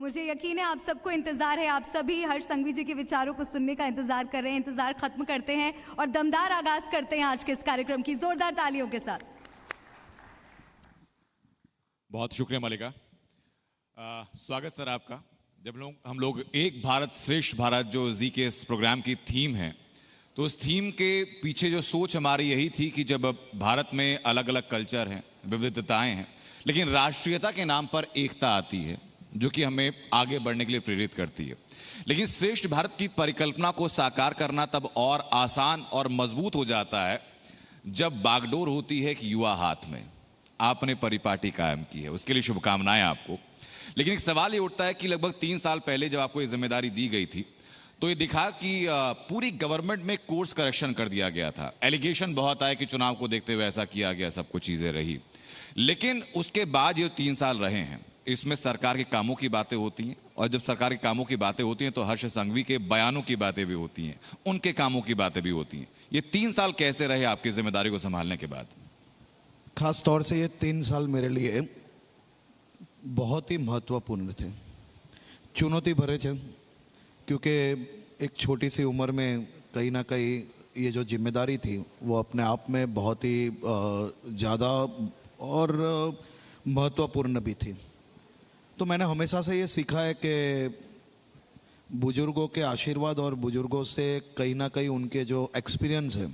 मुझे यकीन है आप सबको इंतजार है, आप सभी हर्ष संघवी जी के विचारों को सुनने का इंतजार कर रहे हैं। इंतजार खत्म करते हैं और दमदार आगाज करते हैं आज के इस कार्यक्रम की जोरदार तालियों के साथ। बहुत शुक्रिया मलिका। स्वागत सर आपका। जब हम लोग एक भारत श्रेष्ठ भारत जो जी के इस प्रोग्राम की थीम है, तो उस थीम के पीछे जो सोच हमारी यही थी कि जब भारत में अलग अलग कल्चर हैं, विविधताएं हैं, लेकिन राष्ट्रीयता के नाम पर एकता आती है जो कि हमें आगे बढ़ने के लिए प्रेरित करती है। लेकिन श्रेष्ठ भारत की परिकल्पना को साकार करना तब और आसान और मजबूत हो जाता है जब बागडोर होती है कि युवा हाथ में। आपने परिपाटी कायम की है, उसके लिए शुभकामनाएं आपको। लेकिन एक सवाल ये उठता है कि लगभग 3 साल पहले जब आपको ये जिम्मेदारी दी गई थी तो ये दिखा कि पूरी गवर्नमेंट में कोर्स करेक्शन कर दिया गया था। एलिगेशन बहुत आए कि चुनाव को देखते हुए ऐसा किया गया, सब कुछ चीजें रही। लेकिन उसके बाद ये 3 साल रहे हैं, इसमें सरकार के कामों की बातें होती हैं, और जब सरकार के कामों की बातें होती हैं तो हर्ष संघवी के बयानों की बातें भी होती हैं, उनके कामों की बातें भी होती हैं। ये 3 साल कैसे रहे आपकी जिम्मेदारी को संभालने के बाद? खास तौर से ये 3 साल मेरे लिए बहुत ही महत्वपूर्ण थे, चुनौती भरे थे, क्योंकि एक छोटी सी उम्र में कहीं ना कहीं ये जो जिम्मेदारी थी वो अपने आप में बहुत ही ज़्यादा और महत्वपूर्ण भी थी। तो मैंने हमेशा से ये सीखा है कि बुजुर्गों के आशीर्वाद और बुजुर्गों से कहीं ना कहीं उनके जो एक्सपीरियंस है,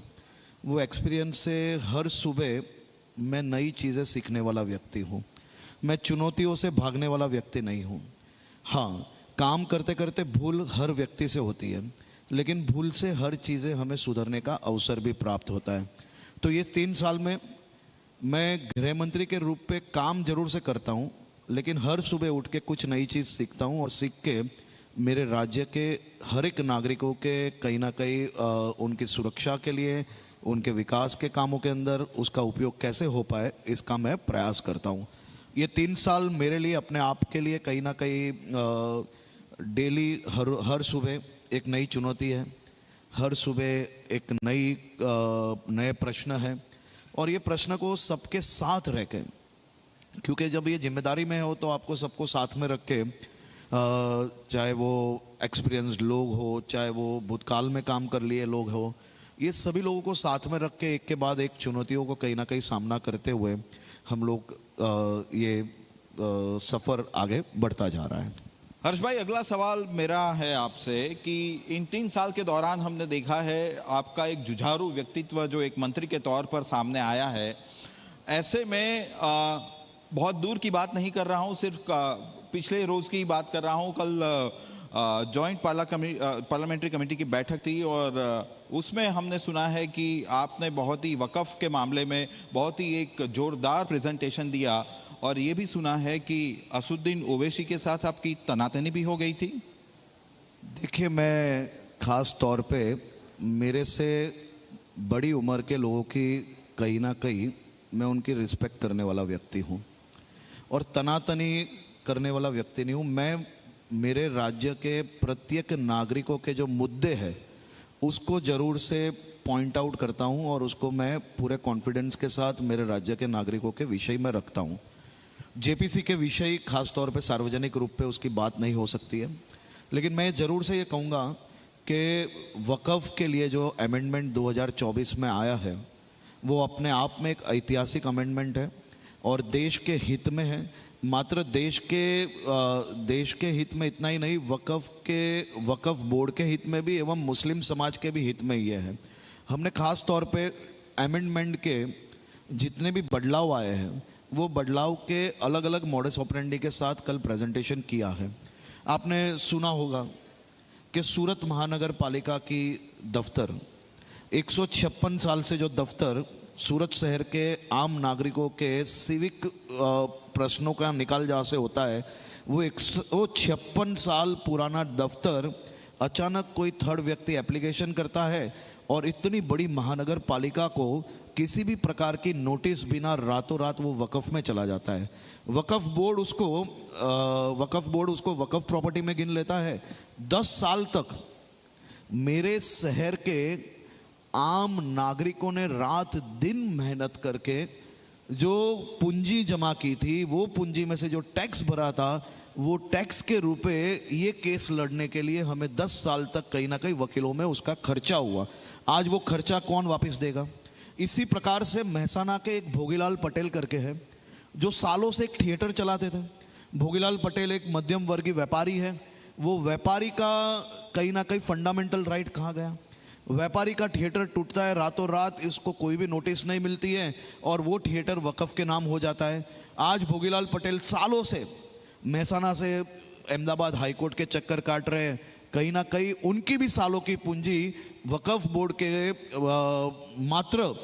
वो एक्सपीरियंस से हर सुबह मैं नई चीज़ें सीखने वाला व्यक्ति हूँ। मैं चुनौतियों से भागने वाला व्यक्ति नहीं हूँ। हाँ, काम करते करते भूल हर व्यक्ति से होती है, लेकिन भूल से हर चीज़ें हमें सुधरने का अवसर भी प्राप्त होता है। तो ये 3 साल में मैं गृह मंत्री के रूप पे काम जरूर से करता हूँ, लेकिन हर सुबह उठ के कुछ नई चीज़ सीखता हूँ और सीख के मेरे राज्य के हर एक नागरिकों के कहीं ना कहीं उनकी सुरक्षा के लिए, उनके विकास के कामों के अंदर उसका उपयोग कैसे हो पाए, इसका मैं प्रयास करता हूँ। ये 3 साल मेरे लिए अपने आप के लिए कहीं ना कहीं डेली हर सुबह एक नई चुनौती है, हर सुबह एक नए प्रश्न है, और ये प्रश्न को सबके साथ रह के, क्योंकि जब ये जिम्मेदारी में हो तो आपको सबको साथ में रख के, चाहे वो एक्सपीरियंस्ड लोग हो, चाहे वो भूतकाल में काम कर लिए लोग हो, ये सभी लोगों को साथ में रख के एक के बाद एक चुनौतियों को कहीं ना कहीं सामना करते हुए हम लोग ये सफ़र आगे बढ़ता जा रहा है। हर्ष भाई, अगला सवाल मेरा है आपसे कि इन 3 साल के दौरान हमने देखा है आपका एक जुझारू व्यक्तित्व जो एक मंत्री के तौर पर सामने आया है। ऐसे में बहुत दूर की बात नहीं कर रहा हूँ, सिर्फ पिछले रोज़ की बात कर रहा हूँ। कल जॉइंट पार्लियामेंट्री कमेटी की बैठक थी और उसमें हमने सुना है कि आपने बहुत ही वक़फ़ के मामले में बहुत ही एक ज़ोरदार प्रेजेंटेशन दिया, और ये भी सुना है कि असुद्दीन ओवैसी के साथ आपकी तनातनी भी हो गई थी। देखिए, मैं ख़ास तौर पे मेरे से बड़ी उम्र के लोगों की कहीं ना कहीं मैं उनकी रिस्पेक्ट करने वाला व्यक्ति हूँ और तनातनी करने वाला व्यक्ति नहीं हूँ। मैं मेरे राज्य के प्रत्येक नागरिकों के जो मुद्दे हैं उसको ज़रूर से पॉइंट आउट करता हूँ और उसको मैं पूरे कॉन्फिडेंस के साथ मेरे राज्य के नागरिकों के विषय में रखता हूँ। जेपीसी के विषय खास तौर पे सार्वजनिक रूप पे उसकी बात नहीं हो सकती है, लेकिन मैं ज़रूर से ये कहूँगा कि वक़फ़ के लिए जो अमेंडमेंट 2024 में आया है वो अपने आप में एक ऐतिहासिक अमेंडमेंट है और देश के हित में है। मात्र देश के हित में इतना ही नहीं, वक़फ़ बोर्ड के हित में भी एवं मुस्लिम समाज के भी हित में ये है। हमने खास तौर पे अमेंडमेंट के जितने भी बदलाव आए हैं वो बदलाव के अलग अलग मॉडस ऑपरेंडी के साथ कल प्रेजेंटेशन किया है। आपने सुना होगा कि सूरत महानगर पालिका की दफ्तर 156 साल से जो दफ्तर सूरत शहर के आम नागरिकों के सिविक प्रश्नों का निकाल जहाँ से होता है, वो 56 साल पुराना दफ्तर अचानक कोई थर्ड व्यक्ति एप्लीकेशन करता है और इतनी बड़ी महानगर पालिका को किसी भी प्रकार की नोटिस बिना रातों रात वो वक़फ़ में चला जाता है। वक़फ़ बोर्ड उसको वक़फ़ प्रॉपर्टी में गिन लेता है। 10 साल तक मेरे शहर के आम नागरिकों ने रात दिन मेहनत करके जो पूंजी जमा की थी, वो पूंजी में से जो टैक्स भरा था, वो टैक्स के रूपे ये केस लड़ने के लिए हमें 10 साल तक कहीं ना कहीं वकीलों में उसका खर्चा हुआ। आज वो खर्चा कौन वापस देगा? इसी प्रकार से महसाना के एक भोगीलाल पटेल करके है, जो सालों से एक थिएटर चलाते थे। भोगीलाल पटेल एक मध्यम वर्गीय व्यापारी है। वो व्यापारी का कहीं ना कहीं फंडामेंटल राइट कहाँ गया? व्यापारी का थिएटर टूटता है रातों रात, इसको कोई भी नोटिस नहीं मिलती है और वो थिएटर वक्फ के नाम हो जाता है। आज भोगीलाल पटेल सालों से महसाना से अहमदाबाद हाईकोर्ट के चक्कर काट रहे हैं। कहीं ना कहीं उनकी भी सालों की पूंजी वक्फ बोर्ड के मात्र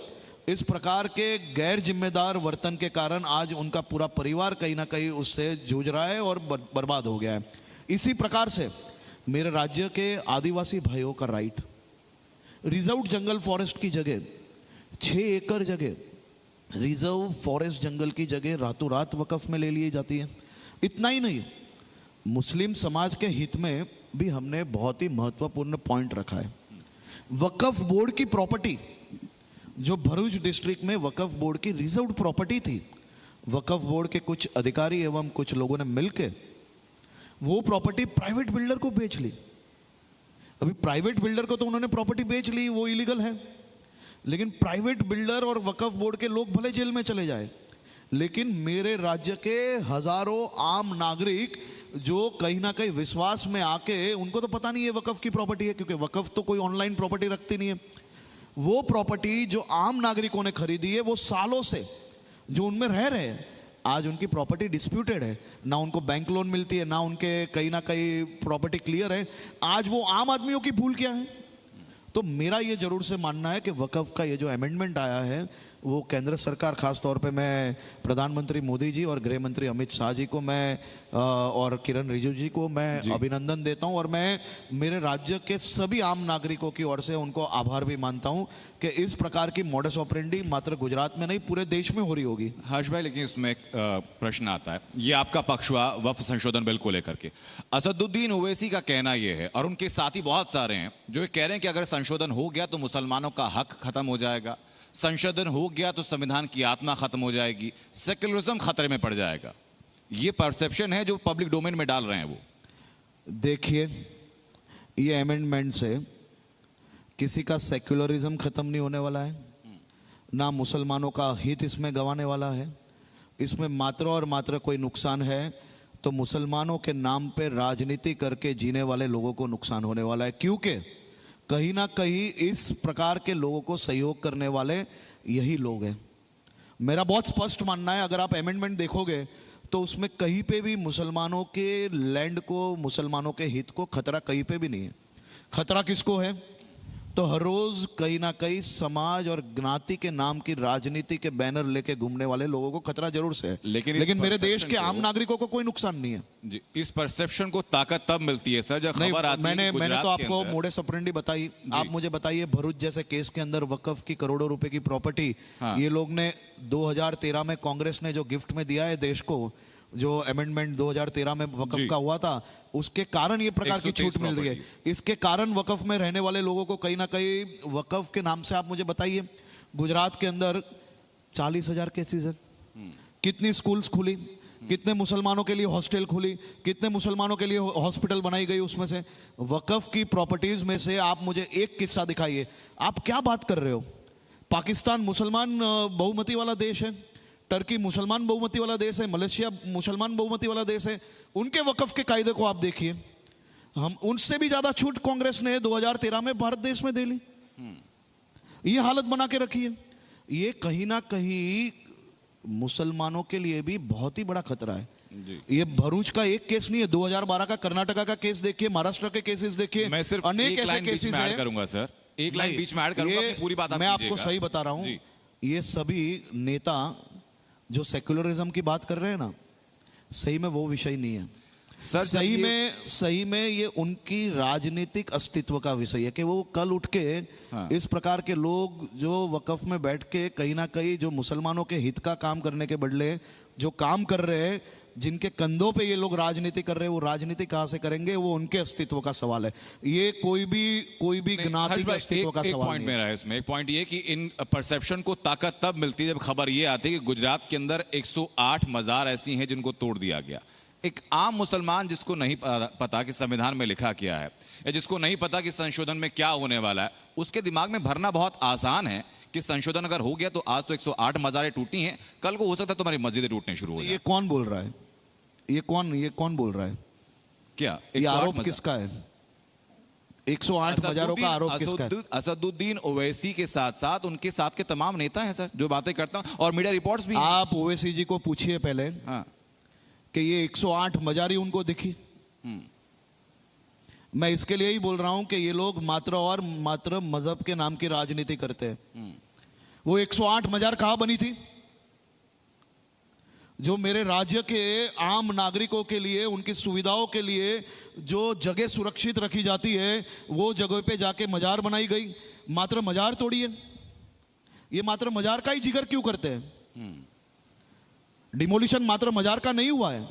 इस प्रकार के गैर जिम्मेदार वर्तन के कारण आज उनका पूरा परिवार कहीं ना कहीं उससे जूझ रहा है और बर्बाद हो गया है। इसी प्रकार से मेरे राज्य के आदिवासी भाइयों का राइट, रिजर्व जंगल फॉरेस्ट की जगह 6 एकड़ जगह रिजर्व फॉरेस्ट जंगल की जगह रातों रात वक्फ में ले ली जाती है। इतना ही नहीं, मुस्लिम समाज के हित में भी हमने बहुत ही महत्वपूर्ण पॉइंट रखा है। वक्फ बोर्ड की प्रॉपर्टी, जो भरूच डिस्ट्रिक्ट में वक्फ बोर्ड की रिजर्व प्रॉपर्टी थी, वक्फ बोर्ड के कुछ अधिकारी एवं कुछ लोगों ने मिलकर वो प्रॉपर्टी प्राइवेट बिल्डर को बेच ली। अभी प्राइवेट बिल्डर को तो उन्होंने प्रॉपर्टी बेच ली, वो इलीगल है, लेकिन प्राइवेट बिल्डर और वक्फ बोर्ड के लोग भले जेल में चले जाए, लेकिन मेरे राज्य के हजारों आम नागरिक जो कहीं ना कहीं विश्वास में आके, उनको तो पता नहीं है वक्फ की प्रॉपर्टी है, क्योंकि वक्फ तो कोई ऑनलाइन प्रॉपर्टी रखती नहीं है। वो प्रॉपर्टी जो आम नागरिकों ने खरीदी है, वो सालों से जो उनमें रह रहे हैं, आज उनकी प्रॉपर्टी डिस्प्यूटेड है, ना उनको बैंक लोन मिलती है, ना उनके कहीं ना कहीं प्रॉपर्टी क्लियर है। आज वो आम आदमियों की भूल क्या है? तो मेरा ये जरूर से मानना है कि वक्फ का ये जो अमेंडमेंट आया है, वो केंद्र सरकार, खास तौर पे मैं प्रधानमंत्री मोदी जी और गृह मंत्री अमित शाह जी को मैं और किरण रिजिजू जी को मैं अभिनंदन देता हूं, और मैं मेरे राज्य के सभी आम नागरिकों की ओर से उनको आभार भी मानता हूं कि इस प्रकार की मॉडस ऑपरेंडी मात्र गुजरात में नहीं, पूरे देश में हो रही होगी। हर्ष भाई, लेकिन इसमें एक प्रश्न आता है, ये आपका पक्ष हुआ वक्फ संशोधन बिल को लेकर के। असदुद्दीन ओवैसी का कहना यह है, और उनके साथी बहुत सारे हैं जो ये कह रहे हैं कि अगर संशोधन हो गया तो मुसलमानों का हक खत्म हो जाएगा, संशोधन हो गया तो संविधान की आत्मा खत्म हो जाएगी, सेक्युलरिज्म खतरे में पड़ जाएगा। ये परसेप्शन है जो पब्लिक डोमेन में डाल रहे हैं वो। देखिए, ये अमेंडमेंट से किसी का सेक्युलरिज्म खत्म नहीं होने वाला है, ना मुसलमानों का हित इसमें गंवाने वाला है। इसमें मात्र और मात्र कोई नुकसान है तो मुसलमानों के नाम पे राजनीति करके जीने वाले लोगों को नुकसान होने वाला है, क्योंकि कहीं ना कहीं इस प्रकार के लोगों को सहयोग करने वाले यही लोग हैं। मेरा बहुत स्पष्ट मानना है, अगर आप अमेंडमेंट देखोगे तो उसमें कहीं पे भी मुसलमानों के लैंड को, मुसलमानों के हित को खतरा कहीं पे भी नहीं है। खतरा किसको है? तो हर रोज कहीं ना कहीं समाज और ज्ञाति के नाम की राजनीति के बैनर लेके घूमने वाले लोगों को खतरा जरूर से है, लेकिन मेरे देश के आम नागरिकों को कोई नुकसान नहीं है जी। इस परसेप्शन को ताकत तब मिलती है सर जब खबर आती है। मैंने तो आपको मोडस ऑपरेंडी बताई। आप मुझे बताइए, भरूच जैसे केस के अंदर वक्फ की करोड़ों रुपए की प्रॉपर्टी ये लोग ने 2013 में कांग्रेस ने जो गिफ्ट में दिया है देश को, जो अमेंडमेंट 2013 में वक्फ का हुआ था, उसके कारण ये प्रकार की छूट मिल रही है। इसके कारण वक्फ में रहने वाले लोगों को कहीं ना कहीं वक्फ के नाम से, आप मुझे बताइए, गुजरात के अंदर 40,000 केसेस हैं। कितनी स्कूल्स खुली, कितने मुसलमानों के लिए हॉस्टल खुली, कितने मुसलमानों के लिए हॉस्पिटल बनाई गई। उसमें से वक्फ की प्रॉपर्टीज में से आप मुझे एक किस्सा दिखाइए। आप क्या बात कर रहे हो? पाकिस्तान मुसलमान बहुमती वाला देश है, टर्की मुसलमान बहुमती वाला देश है, मलेशिया मुसलमान बहुमती वाला देश है। उनके वक्फ के कायदे को आप देखिए, हम उनसे भी ज्यादा छूट कांग्रेस ने 2013 में भारत देश में दे ली। ये हालत बना के रखी है। ये कहीं ना कहीं मुसलमानों के लिए भी बहुत ही बड़ा खतरा है जी। ये भरूच का एक केस नहीं है, 2012 का कर्नाटका का केस देखिए, महाराष्ट्र के केसेस देखिए, मैं सिर्फ अनेक ऐसे केसेस ऐड करूंगा सर, एक लाइन बीच में ऐड करूंगा, पूरी बात आप मैं आपको सही बता रहा हूं। ये सभी नेता जो सेक्युलरिज्म की बात कर रहे हैं ना, सही में वो विषय नहीं है सर। सही में ये उनकी राजनीतिक अस्तित्व का विषय है कि वो कल उठ के इस प्रकार के लोग जो वक्फ में बैठ के कहीं ना कहीं जो मुसलमानों के हित का काम करने के बदले जो काम कर रहे हैं, जिनके कंधों पे ये लोग राजनीति कर रहे हैं, वो राजनीति कहां से करेंगे? वो उनके अस्तित्व का सवाल है। ये कोई भी ज्ञाति के अस्तित्व का सवाल पॉइंट नहीं है। मेरा है इसमें, एक पॉइंट ये कि इन परसेप्शन को ताकत तब मिलती है जब खबर ये आती है कि गुजरात के अंदर 108 मजार ऐसी हैं जिनको तोड़ दिया गया। एक आम मुसलमान जिसको नहीं पता कि संविधान में लिखा क्या है, या जिसको नहीं पता कि संशोधन में क्या होने वाला है, उसके दिमाग में भरना बहुत आसान है कि संशोधन अगर हो गया तो आज तो 108 मजारें टूटी हैं, कल को हो सकता है तुम्हारी मस्जिदें टूटने शुरू हो जाए। ये कौन बोल रहा है? ये कौन बोल रहा है? क्या ये आरोप किसका है? 108 मजारों का आरोप किसका है? असदुद्दीन ओवैसी के साथ साथ उनके साथ के तमाम नेता हैं सर, जो बातें करता हूं, और मीडिया रिपोर्ट्स भी। आप ओवैसी जी को पूछिए पहले हाँ, कि ये 108 मजारी उनको दिखी। मैं इसके लिए ही बोल रहा हूं कि ये लोग मात्र और मात्र मजहब के नाम की राजनीति करते हैं। वो 108 मजार कहां बनी थी? जो मेरे राज्य के आम नागरिकों के लिए, उनकी सुविधाओं के लिए जो जगह सुरक्षित रखी जाती है, वो जगह पे जाके मजार बनाई गई। मात्र मजार तोड़ी है। ये मात्र मजार का ही जिक्र क्यों करते हैं? डिमोलिशन मात्र मजार का नहीं हुआ है।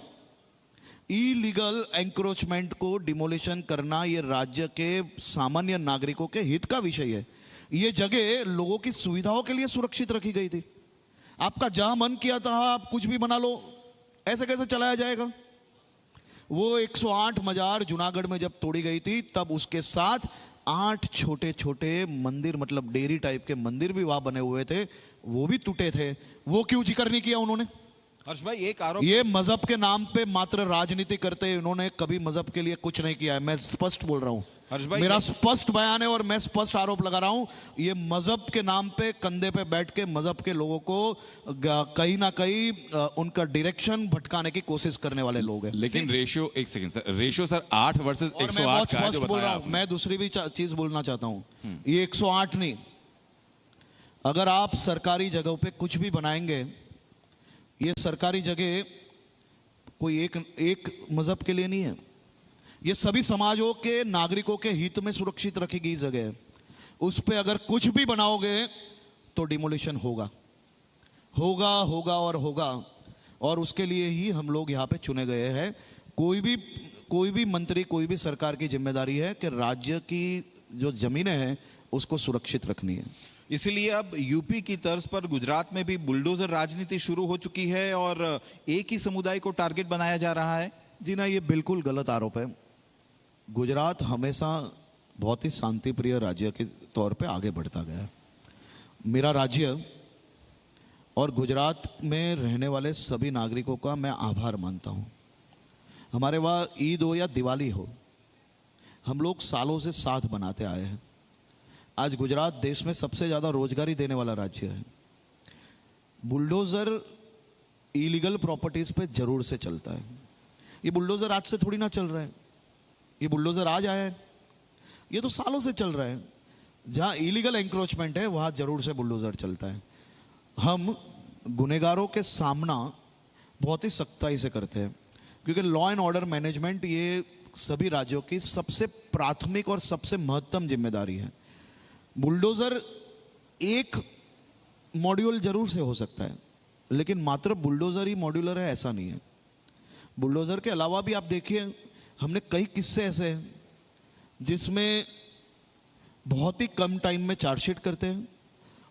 इलीगल एंक्रोचमेंट को डिमोलिशन करना ये राज्य के सामान्य नागरिकों के हित का विषय है। ये जगह लोगों की सुविधाओं के लिए सुरक्षित रखी गई थी। आपका जहां मन किया था आप कुछ भी बना लो, ऐसे कैसे चलाया जाएगा? वो 108 मजार जूनागढ़ में जब तोड़ी गई थी, तब उसके साथ 8 छोटे छोटे मंदिर, मतलब डेयरी टाइप के मंदिर भी वहां बने हुए थे, वो भी टूटे थे। वो क्यों जिक्र नहीं किया उन्होंने? हर्ष भाई, एक आरोप, ये मजहब के नाम पे मात्र राजनीति करते हैं। इन्होंने कभी मजहब के लिए कुछ नहीं किया है। मैं स्पष्ट बोल रहा हूं, हर्ष भाई, मेरा स्पष्ट बयान है और मैं स्पष्ट आरोप लगा रहा हूं। ये मजहब के नाम पे कंधे पे बैठ के मजहब के लोगों को कहीं ना कहीं उनका डायरेक्शन भटकाने की कोशिश करने वाले लोग हैं। लेकिन रेशियो, एक second sir, ratio sir 8 versus और मैं 108 बहुत का है जो स्पष्ट बोल बताया रहा हूं। आपने। मैं दूसरी भी चीज बोलना चाहता हूं। ये 108 नहीं, अगर आप सरकारी जगहों पे कुछ भी बनाएंगे, ये सरकारी जगह कोई एक मजहब के लिए नहीं है। ये सभी समाजों के नागरिकों के हित में सुरक्षित रखी गई जगह है। उस पे अगर कुछ भी बनाओगे तो डिमोलिशन होगा और उसके लिए ही हम लोग यहाँ पे चुने गए हैं। कोई भी मंत्री, कोई भी सरकार की जिम्मेदारी है कि राज्य की जो जमीनें हैं उसको सुरक्षित रखनी है। इसीलिए अब यूपी की तर्ज पर गुजरात में भी बुलडोजर राजनीति शुरू हो चुकी है और एक ही समुदाय को टारगेट बनाया जा रहा है। जी ना, ये बिल्कुल गलत आरोप है। गुजरात हमेशा बहुत ही शांति प्रिय राज्य के तौर पे आगे बढ़ता गया। मेरा राज्य और गुजरात में रहने वाले सभी नागरिकों का मैं आभार मानता हूँ। हमारे वहाँ ईद हो या दिवाली हो, हम लोग सालों से साथ बनाते आए हैं। आज गुजरात देश में सबसे ज़्यादा रोजगारी देने वाला राज्य है। बुलडोज़र इलीगल प्रॉपर्टीज़ पे जरूर से चलता है। ये बुलडोज़र आज से थोड़ी ना चल रहा है, ये बुलडोज़र आज आया है, ये तो सालों से चल रहा है। जहाँ इलीगल एंक्रोचमेंट है वहाँ जरूर से बुलडोज़र चलता है। हम गुनहगारों के सामना बहुत ही सख्ताई से करते हैं, क्योंकि लॉ एंड ऑर्डर मैनेजमेंट ये सभी राज्यों की सबसे प्राथमिक और सबसे महत्तम जिम्मेदारी है। बुलडोज़र एक मॉड्यूल जरूर से हो सकता है, लेकिन मात्र बुलडोज़र ही मॉड्यूलर है ऐसा नहीं है। बुलडोज़र के अलावा भी आप देखिए, हमने कई किस्से ऐसे हैं जिसमें बहुत ही कम टाइम में चार्जशीट करते हैं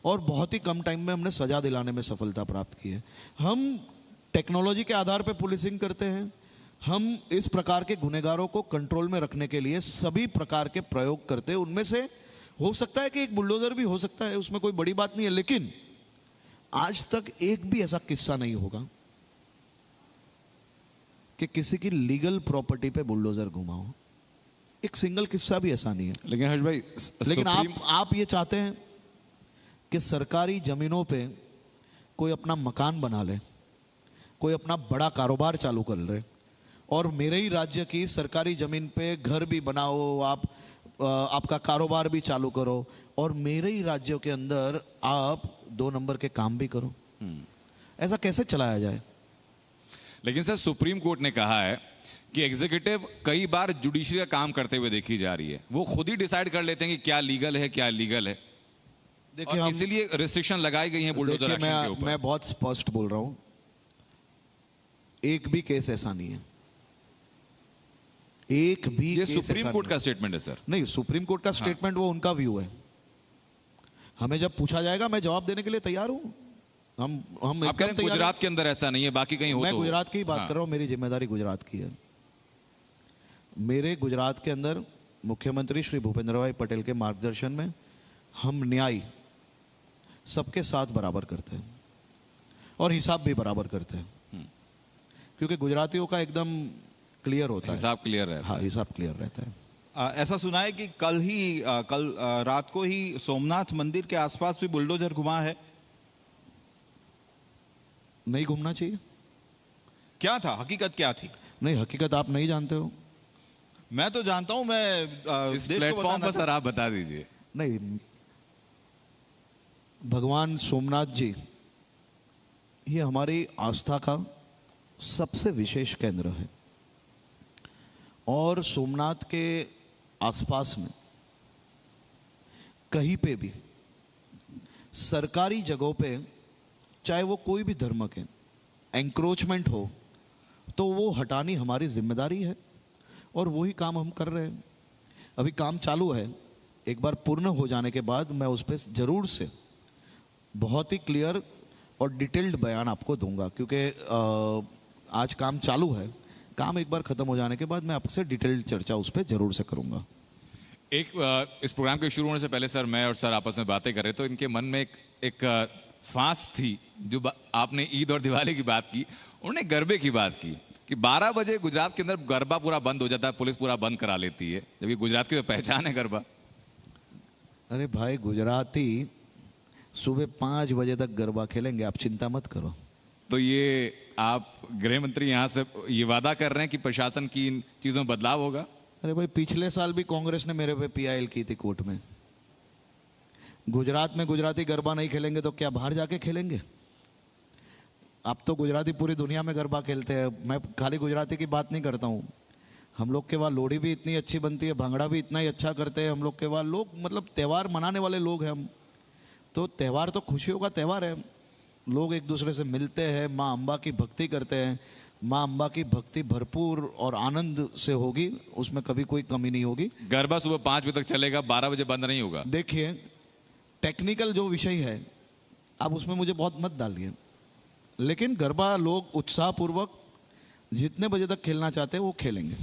और बहुत ही कम टाइम में हमने सजा दिलाने में सफलता प्राप्त की है। हम टेक्नोलॉजी के आधार पर पुलिसिंग करते हैं। हम इस प्रकार के गुनहगारों को कंट्रोल में रखने के लिए सभी प्रकार के प्रयोग करते हैं। उनमें से हो सकता है कि एक बुलडोज़र भी हो सकता है, उसमें कोई बड़ी बात नहीं है, लेकिन आज तक एक भी ऐसा किस्सा नहीं होगा कि किसी की लीगल प्रॉपर्टी पे बुलडोज़र घुमा हो। एक सिंगल किस्सा भी ऐसा नहीं है। लेकिन हर्ष भाई, लेकिन आप ये चाहते हैं कि सरकारी जमीनों पे कोई अपना मकान बना ले, कोई अपना बड़ा कारोबार चालू कर ले, और मेरे ही राज्य की सरकारी जमीन पे घर भी बनाओ, आपका कारोबार भी चालू करो, और मेरे ही राज्यों के अंदर आप 2 नंबर के काम भी करो। ऐसा कैसे चलाया जाए? लेकिन सर, सुप्रीम कोर्ट ने कहा है कि एग्जीक्यूटिव कई बार जुडिशरी का काम करते हुए देखी जा रही है। वो खुद ही डिसाइड कर लेते हैं कि क्या लीगल है, क्या इलीगल है। देखिए, इसीलिए रिस्ट्रिक्शन लगाई गई है बुलडोजर एक्शन के ऊपर। मैं बहुत स्पष्ट बोल रहा हूं। एक भी केस ऐसा नहीं है, एक भी ये केस सुप्रीम ऐसा कोर्ट नहीं का स्टेटमेंट है सर। नहीं, सुप्रीम कोर्ट का स्टेटमेंट वो उनका व्यू है। हमें जब पूछा जाएगा मैं जवाब देने के लिए तैयार हूं। हम आप कह एकदम रहे हैं तैयार हैं। गुजरात के अंदर ऐसा नहीं है, बाकी कहीं हो मैं तो गुजरात की ही बात हाँ। कर रहा हूं, मेरी जिम्मेदारी गुजरात की है। मेरे गुजरात के अंदर मुख्यमंत्री श्री भूपेंद्र भाई पटेल के मार्गदर्शन में हम न्याय सबके साथ बराबर करते हैं और हिसाब भी बराबर करते हैं, क्योंकि गुजरातियों का एकदम क्लियर होता है। हिसाब क्लियर है। हाँ, हिसाब क्लियर रहता है। ऐसा सुना है कि कल रात को ही सोमनाथ मंदिर के आसपास भी बुलडोजर घुमा है। नहीं घूमना चाहिए। क्या था, हकीकत क्या थी? नहीं, हकीकत आप नहीं जानते हो। मैं तो जानता हूं, मैं इस देश को प्लेटफॉर्म बताना पर सर आप बता दीजिए। नहीं, भगवान सोमनाथ जी ये हमारी आस्था का सबसे विशेष केंद्र है और सोमनाथ के आसपास में कहीं पे भी सरकारी जगहों पे, चाहे वो कोई भी धर्म के एंक्रोचमेंट हो, तो वो हटानी हमारी जिम्मेदारी है और वही काम हम कर रहे हैं। अभी काम चालू है, एक बार पूर्ण हो जाने के बाद मैं उस पर जरूर से बहुत ही क्लियर और डिटेल्ड बयान आपको दूंगा, क्योंकि आज काम चालू है। काम एक बार खत्म हो जाने के बाद मैं आपसे डिटेल्ड चर्चा उस पर जरूर से करूंगा। इस प्रोग्राम के शुरू होने से पहले सर, मैं और सर आपस में बातें कर रहे, तो इनके मन में एक फांस थी। जो आपने ईद और दिवाली की बात की, उन्होंने गरबे की बात की कि 12 बजे गुजरात के अंदर गरबा पूरा बंद हो जाता है, पुलिस पूरा बंद करा लेती है, जबकि गुजरात की तो पहचान है गरबा। अरे भाई, गुजराती सुबह 5 बजे तक गरबा खेलेंगे, आप चिंता मत करो। तो ये आप गृह मंत्री यहाँ से ये वादा कर रहे हैं कि प्रशासन की इन चीजों में बदलाव होगा? अरे भाई, पिछले साल भी कांग्रेस ने मेरे पे पीआईएल की थी कोर्ट में। गुजरात में गुजराती गरबा नहीं खेलेंगे तो क्या बाहर जाके खेलेंगे? अब तो गुजराती पूरी दुनिया में गरबा खेलते हैं। मैं खाली गुजराती की बात नहीं करता हूँ। हम लोग के वहाँ लोहड़ी भी इतनी अच्छी बनती है, भांगड़ा भी इतना ही अच्छा करते हैं। हम लोग के वहाँ लोग मतलब त्यौहार मनाने वाले लोग हैं हम। तो त्यौहार तो खुशियों का त्यौहार है। लोग एक दूसरे से मिलते हैं, माँ अम्बा की भक्ति करते हैं। माँ अम्बा की भक्ति भरपूर और आनंद से होगी, उसमें कभी कोई कमी नहीं होगी। गरबा सुबह 5 बजे तक चलेगा, 12 बजे बंद नहीं होगा। देखिए, टेक्निकल जो विषय है आप उसमें मुझे बहुत मत डालिए, लेकिन गरबा लोग उत्साहपूर्वक जितने बजे तक खेलना चाहते हैं वो खेलेंगे।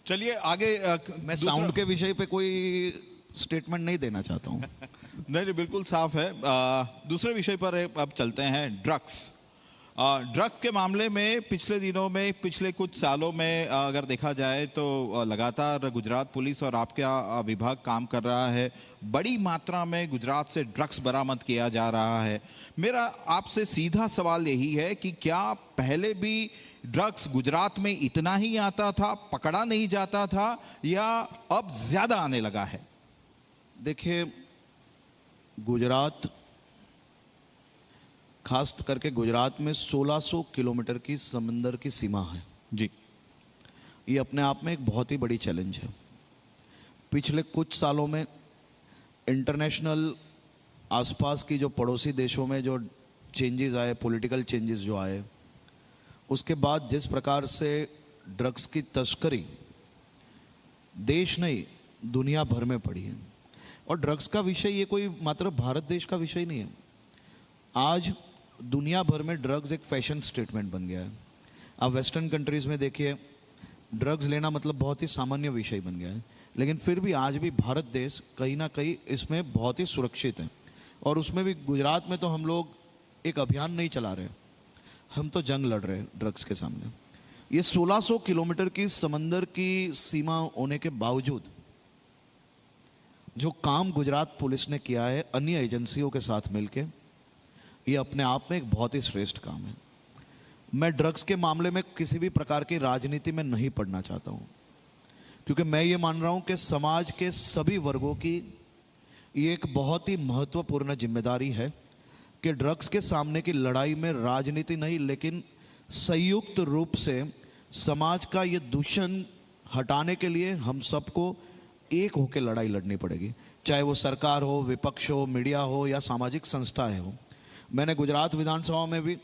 चलिए आगे। मैं साउंड के विषय पे कोई स्टेटमेंट नहीं देना चाहता हूँ। नहीं, बिल्कुल साफ है। दूसरे विषय पर अब चलते हैं, ड्रग्स। ड्रग्स के मामले में पिछले दिनों में, पिछले कुछ सालों में अगर देखा जाए तो लगातार गुजरात पुलिस और आपका विभाग काम कर रहा है। बड़ी मात्रा में गुजरात से ड्रग्स बरामद किया जा रहा है। मेरा आपसे सीधा सवाल यही है कि क्या पहले भी ड्रग्स गुजरात में इतना ही आता था, पकड़ा नहीं जाता था, या अब ज्यादा आने लगा है? देखिए, गुजरात, खास करके गुजरात में 1600 किलोमीटर की समंदर की सीमा है जी। ये अपने आप में एक बहुत ही बड़ी चैलेंज है। पिछले कुछ सालों में इंटरनेशनल आसपास की जो पड़ोसी देशों में जो चेंजेस आए, पॉलिटिकल चेंजेस जो आए, उसके बाद जिस प्रकार से ड्रग्स की तस्करी देश नहीं दुनिया भर में पड़ी है। और ड्रग्स का विषय ये कोई मात्र भारत देश का विषय नहीं है। आज दुनिया भर में ड्रग्स एक फैशन स्टेटमेंट बन गया है। आप वेस्टर्न कंट्रीज़ में देखिए, ड्रग्स लेना मतलब बहुत ही सामान्य विषय बन गया है। लेकिन फिर भी आज भी भारत देश कहीं ना कहीं इसमें बहुत ही सुरक्षित है। और उसमें भी गुजरात में तो हम लोग एक अभियान नहीं चला रहे, हम तो जंग लड़ रहे हैं ड्रग्स के सामने। ये 1600 किलोमीटर की समंदर की सीमा होने के बावजूद जो काम गुजरात पुलिस ने किया है अन्य एजेंसियों के साथ मिलके, ये अपने आप में एक बहुत ही श्रेष्ठ काम है। मैं ड्रग्स के मामले में किसी भी प्रकार की राजनीति में नहीं पड़ना चाहता हूँ, क्योंकि मैं ये मान रहा हूँ कि समाज के सभी वर्गों की ये एक बहुत ही महत्वपूर्ण जिम्मेदारी है कि ड्रग्स के सामने की लड़ाई में राजनीति नहीं, लेकिन संयुक्त रूप से समाज का ये दूषण हटाने के लिए हम सबको एक होकर लड़ाई लड़नी पड़ेगी, चाहे वो सरकार हो, विपक्ष हो, मीडिया हो या सामाजिक संस्थाएं हो। मैंने गुजरात विधानसभा में भी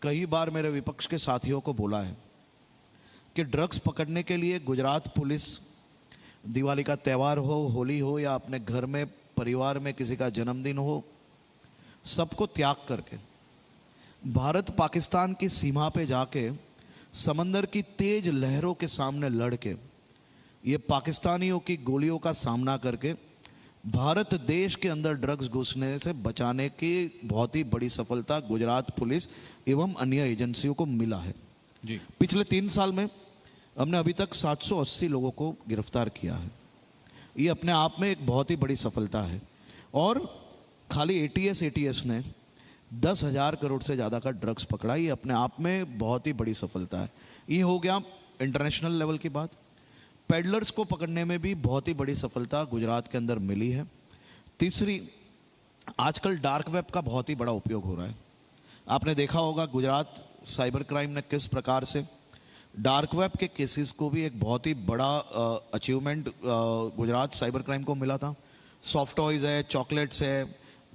कई बार मेरे विपक्ष के साथियों को बोला है कि ड्रग्स पकड़ने के लिए गुजरात पुलिस दिवाली का त्यौहार हो, होली हो या अपने घर में परिवार में किसी का जन्मदिन हो, सबको त्याग करके भारत पाकिस्तान की सीमा पे जाके समंदर की तेज लहरों के सामने लड़ के ये पाकिस्तानियों की गोलियों का सामना करके भारत देश के अंदर ड्रग्स घुसने से बचाने की बहुत ही बड़ी सफलता गुजरात पुलिस एवं अन्य एजेंसियों को मिला है जी। पिछले 3 साल में हमने अभी तक 780 लोगों को गिरफ्तार किया है। ये अपने आप में एक बहुत ही बड़ी सफलता है। और खाली एटीएस ने 10,000 करोड़ से ज़्यादा का ड्रग्स पकड़ा, ये अपने आप में बहुत ही बड़ी सफलता है। ये हो गया इंटरनेशनल लेवल की बात। पेडलर्स को पकड़ने में भी बहुत ही बड़ी सफलता गुजरात के अंदर मिली है। तीसरी, आजकल डार्क वेब का बहुत ही बड़ा उपयोग हो रहा है। आपने देखा होगा गुजरात साइबर क्राइम ने किस प्रकार से डार्क वेब के केसेस को भी एक बहुत ही बड़ा अचीवमेंट गुजरात साइबर क्राइम को मिला था। सॉफ्ट टॉयज है, चॉकलेट्स है,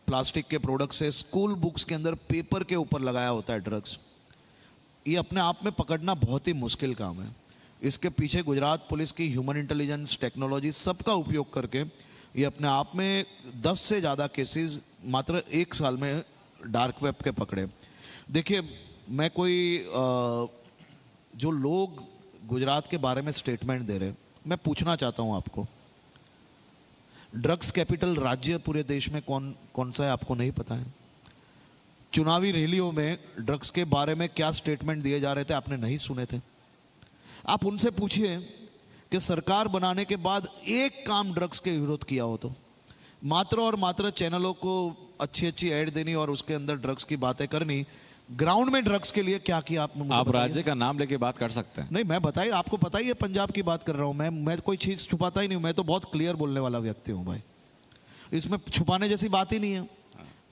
प्लास्टिक के प्रोडक्ट्स है, स्कूल बुक्स के अंदर पेपर के ऊपर लगाया होता है ड्रग्स। ये अपने आप में पकड़ना बहुत ही मुश्किल काम है। इसके पीछे गुजरात पुलिस की ह्यूमन इंटेलिजेंस टेक्नोलॉजी सबका उपयोग करके ये अपने आप में 10 से ज़्यादा केसेस मात्र 1 साल में डार्क वेब के पकड़े। देखिए, मैं कोई जो लोग गुजरात के बारे में स्टेटमेंट दे रहे, मैं पूछना चाहता हूं आपको, ड्रग्स कैपिटल राज्य पूरे देश में कौन सा है आपको नहीं पता है? चुनावी रैलियों में ड्रग्स के बारे में क्या स्टेटमेंट दिए जा रहे थे आपने नहीं सुने थे? आप उनसे पूछिए कि सरकार बनाने के बाद एक काम ड्रग्स के विरोध किया हो तो मात्र और मात्र चैनलों को अच्छी ऐड देनी और उसके अंदर ड्रग्स की बातें करनी। ग्राउंड में ड्रग्स के लिए क्या किया आपने? आप राज्य का नाम लेके बात कर सकते हैं। नहीं, मैं बताइए, आपको पता ही है पंजाब की बात कर रहा हूं मैं कोई चीज छुपाता ही नहीं हूं। मैं तो बहुत क्लियर बोलने वाला व्यक्ति हूं भाई, इसमें छुपाने जैसी बात ही नहीं है।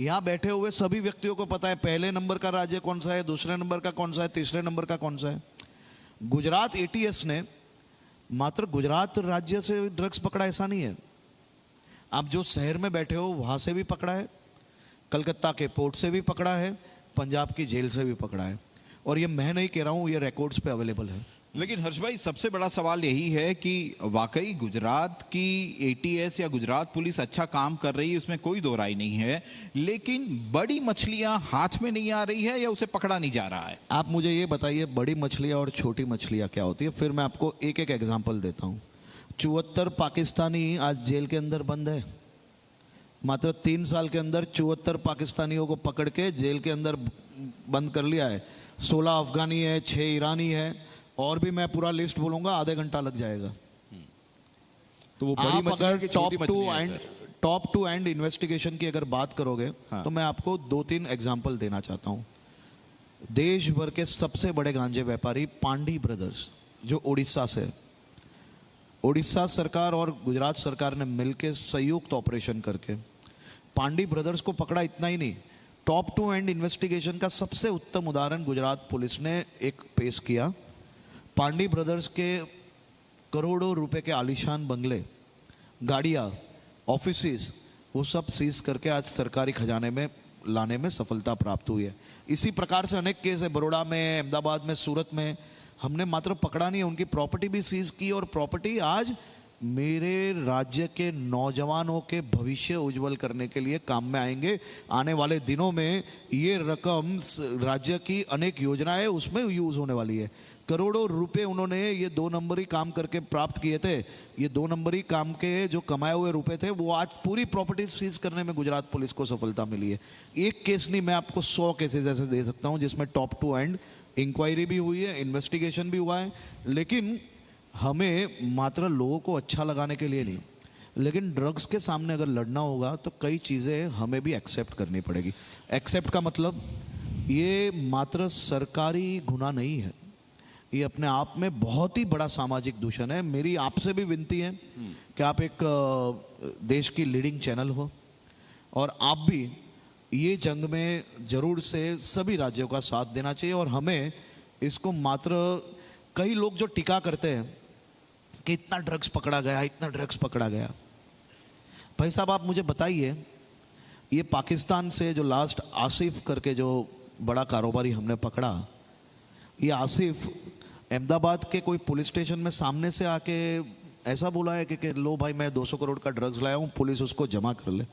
यहां बैठे हुए सभी व्यक्तियों को पता है पहले नंबर का राज्य कौन सा है, दूसरे नंबर का कौन सा है, तीसरे नंबर का कौन सा है। गुजरात एटीएस ने मात्र गुजरात राज्य से ड्रग्स पकड़ा ऐसा नहीं है। आप जो शहर में बैठे हो वहां से भी पकड़ा है, कलकत्ता के पोर्ट से भी पकड़ा है, पंजाब की जेल से भी पकड़ा है। और ये मैं नहीं कह रहा हूं, ये रिकॉर्ड्स पे अवेलेबल है। लेकिन हर्ष भाई, सबसे बड़ा सवाल यही है कि वाकई गुजरात की एटीएस या गुजरात पुलिस अच्छा काम कर रही है, उसमें कोई दो राय नहीं है, लेकिन बड़ी मछलियां हाथ में नहीं आ रही है या उसे पकड़ा नहीं जा रहा है? आप मुझे ये बताइए, बड़ी मछलियां और छोटी मछलियां क्या होती है? फिर मैं आपको एक एक एग्जाम्पल देता हूं। 74 पाकिस्तानी आज जेल के अंदर बंद है। मात्र 3 साल के अंदर 74 पाकिस्तानियों को पकड़ के जेल के अंदर बंद कर लिया है। 16 अफगानी है, 6 ईरानी है, और भी मैं पूरा लिस्ट बोलूंगा आधे घंटा लग जाएगा। तो वो बड़ी मछली की छोटी मछली है। टॉप टू एंड इन्वेस्टिगेशन की अगर बात करोगे हाँ। तो मैं आपको 2-3 एग्जाम्पल देना चाहता हूं। देश भर के सबसे बड़े गांजे व्यापारी पांडी ब्रदर्स जो उड़ीसा से, उड़ीसा सरकार और गुजरात सरकार ने मिलकर संयुक्त ऑपरेशन करके पांडी ब्रदर्स को पकड़ा। इतना ही नहीं, टॉप टू एंड इन्वेस्टिगेशन का सबसे उत्तम उदाहरण गुजरात पुलिस ने एक पेश किया। पांडी ब्रदर्स के करोड़ों रुपए के आलीशान बंगले, गाड़ियां, ऑफिसेस, वो सब सीज करके आज सरकारी खजाने में लाने में सफलता प्राप्त हुई है। इसी प्रकार से अनेक केस है, बड़ौदा में, अहमदाबाद में, सूरत में। हमने मात्र पकड़ा नहीं, उनकी प्रॉपर्टी भी सीज की, और प्रॉपर्टी आज मेरे राज्य के नौजवानों के भविष्य उज्जवल करने के लिए काम में आएंगे। आने वाले दिनों में ये रकम राज्य की अनेक योजनाएं उसमें यूज होने वाली है। करोड़ों रुपए उन्होंने ये 2 नंबरी काम करके प्राप्त किए थे। ये 2 नंबरी काम के जो कमाए हुए रुपए थे वो आज पूरी प्रॉपर्टी सीज करने में गुजरात पुलिस को सफलता मिली है। एक केस नहीं, मैं आपको 100 केसेस ऐसे दे सकता हूं जिसमें टॉप टू एंड इंक्वायरी भी हुई है, इन्वेस्टिगेशन भी हुआ है। लेकिन हमें मात्र लोगों को अच्छा लगाने के लिए नहीं, लेकिन ड्रग्स के सामने अगर लड़ना होगा तो कई चीज़ें हमें भी एक्सेप्ट करनी पड़ेगी। एक्सेप्ट का मतलब ये मात्र सरकारी गुनाह नहीं है, ये अपने आप में बहुत ही बड़ा सामाजिक दूषण है। मेरी आपसे भी विनती है कि आप एक देश की लीडिंग चैनल हो और आप भी ये जंग में जरूर से सभी राज्यों का साथ देना चाहिए। और हमें इसको मात्र, कई लोग जो टीका करते हैं कि इतना ड्रग्स पकड़ा गया, इतना ड्रग्स पकड़ा गया, भाई साहब आप मुझे बताइए, ये पाकिस्तान से जो लास्ट आसिफ करके जो बड़ा कारोबारी हमने पकड़ा। ये आसिफ अहमदाबाद के कोई पुलिस स्टेशन में सामने से आके ऐसा बोला है कि लो भाई मैं 200 करोड़ का ड्रग्स लाया हूँ, पुलिस उसको जमा कर ले।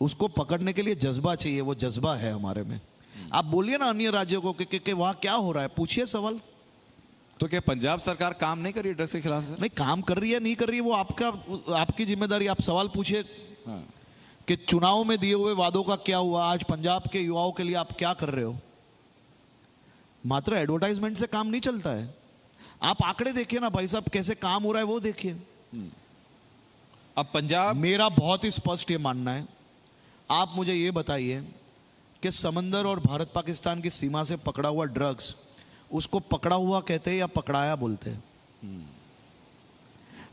उसको पकड़ने के लिए जज्बा चाहिए, वो जज्बा है हमारे में। आप बोलिए ना अन्य राज्यों को कि वहाँ क्या हो रहा है, पूछिए सवाल। तो क्या पंजाब सरकार काम नहीं कर रही ड्रग्स के खिलाफ सर? नहीं, काम कर रही है नहीं कर रही है वो आपकी जिम्मेदारी। आप सवाल पूछिए कि चुनाव में दिए हुए वादों का क्या हुआ, आज पंजाब के युवाओं के लिए आप क्या कर रहे हो। मात्र एडवर्टाइजमेंट से काम नहीं चलता है। आप आंकड़े देखिए ना भाई साहब, कैसे काम हो रहा है वो देखिए। अब पंजाब, मेरा बहुत ही स्पष्ट ये मानना है, आप मुझे ये बताइए कि समंदर और भारत पाकिस्तान की सीमा से पकड़ा हुआ ड्रग्स, उसको पकड़ा हुआ कहते हैं या पकड़ाया बोलते हैं?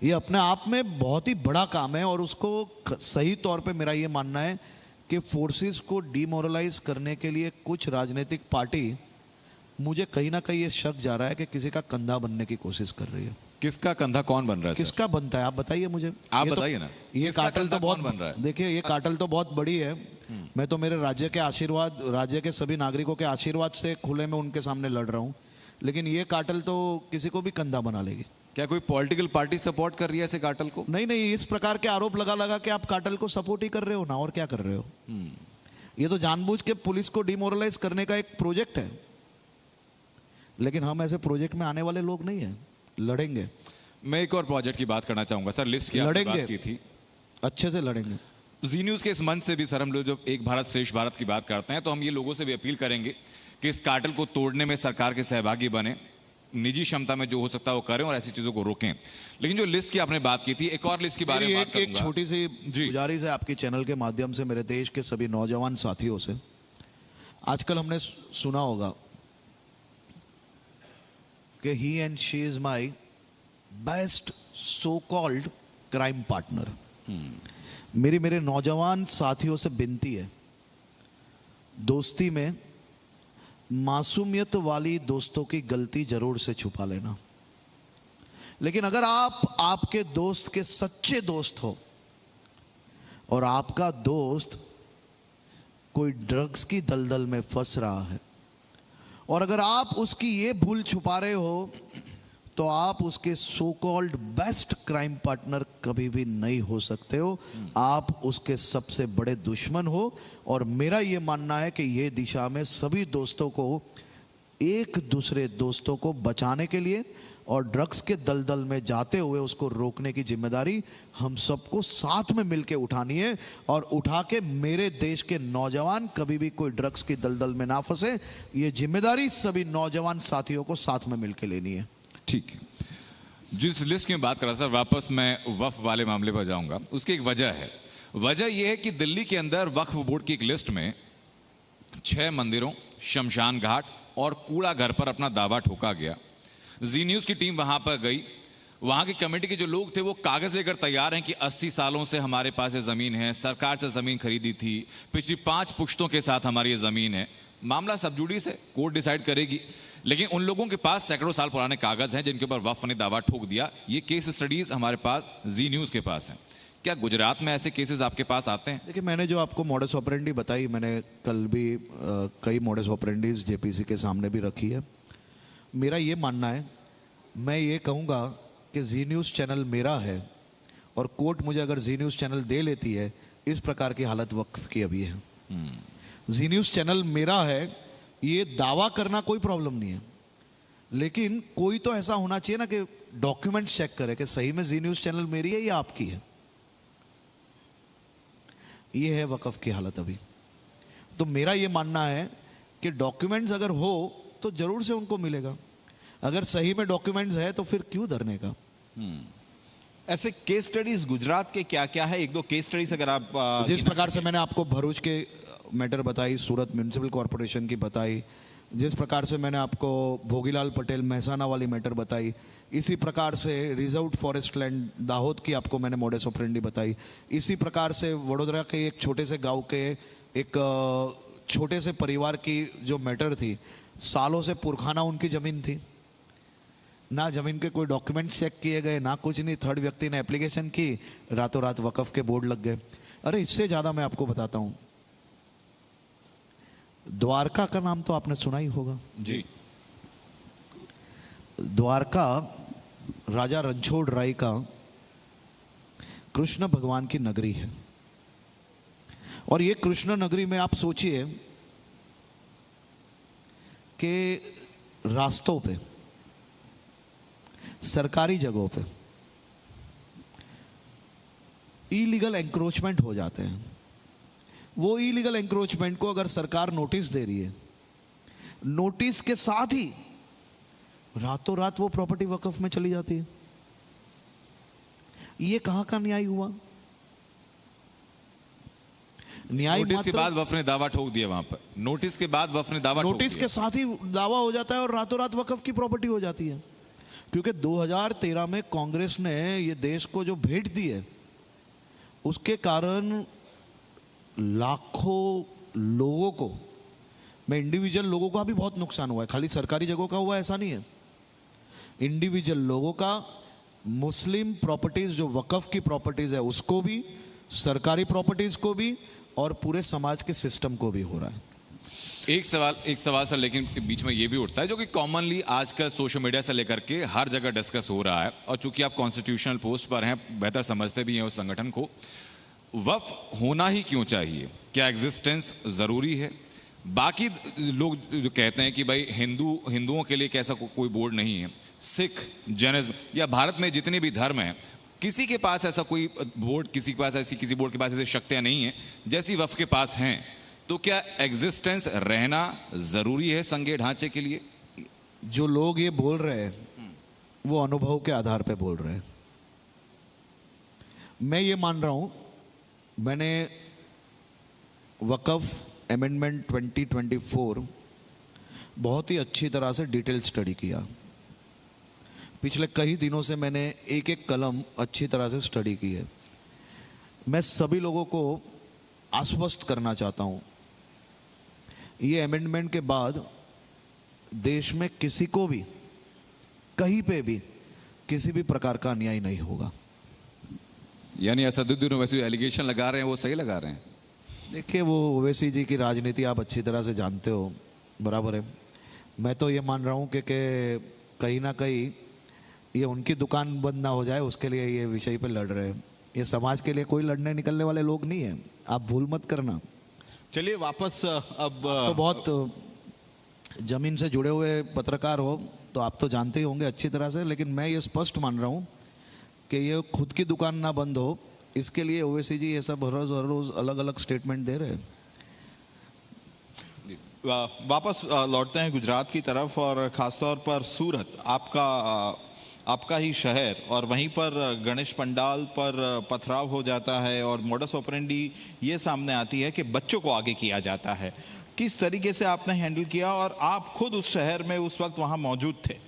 ये अपने आप में बहुत ही बड़ा काम है और उसको सही तौर पे मेरा ये मानना है कि फोर्सेस को डिमोरलाइज करने के लिए कुछ राजनीतिक पार्टी, मुझे कहीं ना कहीं ये शक जा रहा है कि किसी का कंधा बनने की कोशिश कर रही है। किसका कंधा कौन बन रहा है सर? किसका बनता है आप बताइए मुझे। आप बताइए ना, ये किसका कार्टेल कंधा तो बहुत कौन बन रहा है? देखिए ये कार्टेल तो बहुत बड़ी है। मैं तो मेरे राज्य के आशीर्वाद, राज्य के सभी नागरिकों के आशीर्वाद से खुले में उनके सामने लड़ रहा हूँ, लेकिन ये कार्टेल तो किसी को भी कंधा बना लेगी। क्या कोई पॉलिटिकल पार्टी सपोर्ट कर रही है ऐसे कार्टेल को? नहीं नहीं, इस प्रकार के आरोप लगा लगा के आप कार्टेल को सपोर्ट ही कर रहे हो ना, और क्या कर रहे हो। ये तो जानबूझ के पुलिस को डिमोरलाइज करने का एक प्रोजेक्ट है, लेकिन हम ऐसे प्रोजेक्ट में आने वाले लोग नहीं है, लड़ेंगे। मैं एक और प्रोजेक्ट की बात करना चाहूंगा सर। लिस्ट की आपने बात की थी, अच्छे से लड़ेंगे। जी न्यूज के इस मंच से भी सर हम लोग जब एक भारत श्रेष्ठ भारत की बात करते हैं तो हम ये लोगों से भी अपील करेंगे कि इस कार्टेल को तोड़ने में सरकार के सहभागी बने, निजी क्षमता में जो हो सकता है वो करें और ऐसी चीजों को रोकें। लेकिन जो लिस्ट की आपने बात की थी, एक और लिस्ट की बारे में बात एक छोटी सी गुजारिश है आपकी चैनल के माध्यम से मेरे देश के सभी नौजवान साथियों से। आजकल हमने सुना होगा कि he and she is my best so called crime partner. मेरे नौजवान साथियों से विनती है, दोस्ती में मासूमियत वाली दोस्तों की गलती जरूर से छुपा लेना। लेकिन अगर आप आपके दोस्त के सच्चे दोस्त हो और आपका दोस्त कोई ड्रग्स की दलदल में फंस रहा है और अगर आप उसकी ये भूल छुपा रहे हो, तो आप उसके so called best crime partner कभी भी नहीं हो सकते हो। आप उसके सबसे बड़े दुश्मन हो। और मेरा ये मानना है कि ये दिशा में सभी दोस्तों को, एक दूसरे दोस्तों को बचाने के लिए और ड्रग्स के दलदल में जाते हुए उसको रोकने की जिम्मेदारी हम सबको साथ में मिलकर उठानी है। और उठा के मेरे देश के नौजवान कभी भी कोई ड्रग्स की दलदल में ना फंसे, ये जिम्मेदारी सभी नौजवान साथियों को साथ में मिलकर लेनी है। ठीक है। जिस लिस्ट की बात कर रहा सर, वापस मैं वक्फ वाले मामले पर जाऊंगा। उसकी एक वजह है, वजह यह है कि दिल्ली के अंदर वक्फ बोर्ड की एक लिस्ट में 6 मंदिरों, शमशान घाट और कूड़ा घर पर अपना दावा ठोका गया। जी न्यूज की टीम वहां पर गई। वहां की कमेटी के जो लोग थे वो कागज लेकर तैयार हैं कि 80 सालों से हमारे पास ये जमीन है, सरकार से जमीन खरीदी थी, पिछली 5 पुश्तों के साथ हमारी ये जमीन है। मामला सब जुडिस है, कोर्ट डिसाइड करेगी। लेकिन उन लोगों के पास सैकड़ों साल पुराने कागज हैं जिनके ऊपर वक्फ ने दावा ठोक दिया। ये केस स्टडीज हमारे पास जी न्यूज के पास हैं। क्या गुजरात में ऐसे केसेस आपके पास आते हैं? देखिए, मैंने जो आपको मॉडस ऑपरेंडी बताई, मैंने कल भी कई मॉडस ऑपरेंडीज जेपीसी के सामने भी रखी है। मेरा ये मानना है, मैं ये कहूँगा कि जी न्यूज़ चैनल मेरा है और कोर्ट मुझे अगर जी न्यूज़ चैनल दे लेती है, इस प्रकार की हालत वक्फ की अभी है। जी न्यूज़ चैनल मेरा है, ये दावा करना कोई प्रॉब्लम नहीं है, लेकिन कोई तो ऐसा होना चाहिए ना कि डॉक्यूमेंट्स चेक करे कि सही में जी न्यूज़ चैनल मेरी है या आपकी है। ये है वक्फ की हालत अभी। तो मेरा ये मानना है कि डॉक्यूमेंट्स अगर हो तो जरूर से उनको मिलेगा। अगर सही में डॉक्यूमेंट्स है तो फिर क्यों धरने का। ऐसे केस स्टडीज गुजरात के क्या क्या है? एक दो केस स्टडीज अगर आप जिस प्रकार से मैंने आपको भरूच के मैटर बताई, सूरत म्यूनिसिपल कॉरपोरेशन की बताई, जिस प्रकार से मैंने आपको भोगीलाल पटेल महसाना वाली मैटर बताई, इसी प्रकार से रिजर्व्ड फॉरेस्ट लैंड दाहोद की आपको मैंने मॉडस ऑपरेंडी बताई, इसी प्रकार से वडोदरा के एक छोटे से गांव के एक छोटे से परिवार की जो मैटर थी, सालों से पुरखाना उनकी ज़मीन थी, ना ज़मीन के कोई डॉक्यूमेंट्स चेक किए गए, ना कुछ नहीं, थर्ड व्यक्ति ने एप्लीकेशन की, रातों रात वक्फ के बोर्ड लग गए। अरे इससे ज़्यादा मैं आपको बताता हूँ, द्वारका का नाम तो आपने सुना ही होगा। जी। द्वारका राजा रणछोड़ राय का कृष्ण भगवान की नगरी है। और ये कृष्ण नगरी में आप सोचिए कि रास्तों पे, सरकारी जगहों पे इलीगल एंक्रोचमेंट हो जाते हैं। वो इलीगल एंक्रोचमेंट को अगर सरकार नोटिस दे रही है, नोटिस के साथ ही रातों रात वो प्रॉपर्टी वक्फ में चली जाती है। ये कहां का न्याय हुआ? न्याय नोटिस के बाद वक्फ ने दावा ठोक दिया वहां पर। नोटिस के बाद वक्फ ने दावा ठोक नोटिस दिया। के साथ ही दावा हो जाता है और रातों रात वक्फ की प्रॉपर्टी हो जाती है। क्योंकि 2013 में कांग्रेस ने ये देश को जो भेंट दी है, उसके कारण लाखों लोगों को, मैं इंडिविजुअल लोगों का भी बहुत नुकसान हुआ है, खाली सरकारी जगहों का हुआ ऐसा नहीं है। इंडिविजुअल लोगों का, मुस्लिम प्रॉपर्टीज जो वक्फ की प्रॉपर्टीज है उसको भी, सरकारी प्रॉपर्टीज को भी, और पूरे समाज के सिस्टम को भी हो रहा है। एक सवाल सर, लेकिन बीच में ये भी उठता है जो कि कॉमनली आजकल सोशल मीडिया से लेकर के हर जगह डिस्कस हो रहा है, और चूंकि आप कॉन्स्टिट्यूशनल पोस्ट पर हैं, बेहतर समझते भी हैं उस संगठन को, वक्फ होना ही क्यों चाहिए? क्या एग्जिस्टेंस जरूरी है? बाकी लोग जो कहते हैं कि भाई हिंदुओं के लिए कैसा कोई बोर्ड नहीं है, सिख, जैनिज्म या भारत में जितने भी धर्म हैं, किसी के पास ऐसा कोई बोर्ड, किसी बोर्ड के पास ऐसी शक्तियां नहीं है जैसी वक्फ के पास हैं। तो क्या एग्जिस्टेंस रहना जरूरी है संघीय ढांचे के लिए? जो लोग ये बोल रहे हैं वो अनुभव के आधार पे बोल रहे हैं। मैं ये मान रहा हूं, मैंने वक्फ अमेंडमेंट 2024 बहुत ही अच्छी तरह से डिटेल स्टडी किया। पिछले कई दिनों से मैंने एक एक कलम अच्छी तरह से स्टडी की है। मैं सभी लोगों को आश्वस्त करना चाहता हूं, ये अमेंडमेंट के बाद देश में किसी को भी, कहीं पे भी, किसी भी प्रकार का अन्याय नहीं होगा। यानी असदुद्दीन ओवैसी एलिगेशन लगा रहे हैं वो सही लगा रहे हैं? देखिए, वो ओवैसी जी की राजनीति आप अच्छी तरह से जानते हो, बराबर है। मैं तो ये मान रहा हूँ कि कहीं ना कहीं ये उनकी दुकान बंद ना हो जाए, उसके लिए ये विषय पे लड़ रहे हैं। ये समाज के लिए कोई लड़ने निकलने वाले लोग नहीं है, आप भूल मत करना। चलिए वापस अब तो बहुत जमीन से जुड़े हुए पत्रकार हो तो आप तो जानते ही होंगे अच्छी तरह से, लेकिन मैं ये स्पष्ट मान रहा हूँ कि ये खुद की दुकान ना बंद हो, इसके लिए ओवैसी जी ये सब हर रोज अलग अलग स्टेटमेंट दे रहे हैं। वापस लौटते हैं गुजरात की तरफ, और खासतौर पर सूरत, आपका ही शहर, और वहीं पर गणेश पंडाल पर पथराव हो जाता है और मोडस ऑपरेंडी ये सामने आती है कि बच्चों को आगे किया जाता है। किस तरीके से आपने हैंडल किया, और आप खुद उस शहर में उस वक्त वहां मौजूद थे?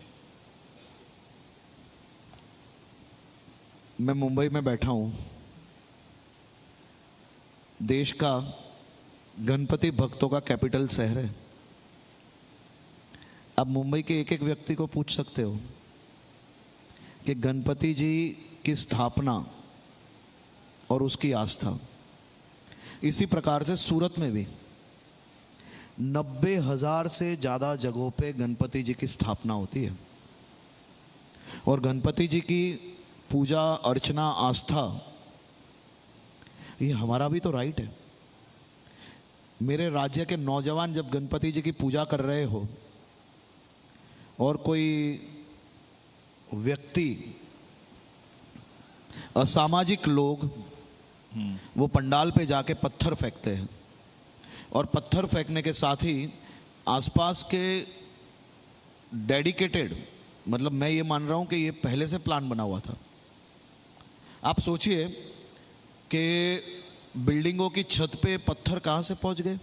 मैं मुंबई में बैठा हूं, देश का गणपति भक्तों का कैपिटल शहर है। अब मुंबई के एक एक व्यक्ति को पूछ सकते हो कि गणपति जी की स्थापना और उसकी आस्था, इसी प्रकार से सूरत में भी 90,000 से ज़्यादा जगहों पे गणपति जी की स्थापना होती है। और गणपति जी की पूजा अर्चना आस्था, ये हमारा भी तो राइट है। मेरे राज्य के नौजवान जब गणपति जी की पूजा कर रहे हो और कोई व्यक्ति, असामाजिक लोग वो पंडाल पे जाके पत्थर फेंकते हैं, और पत्थर फेंकने के साथ ही आसपास के डेडिकेटेड, मतलब मैं ये मान रहा हूं कि ये पहले से प्लान बना हुआ था। आप सोचिए कि बिल्डिंगों की छत पे पत्थर कहां से पहुंच गए।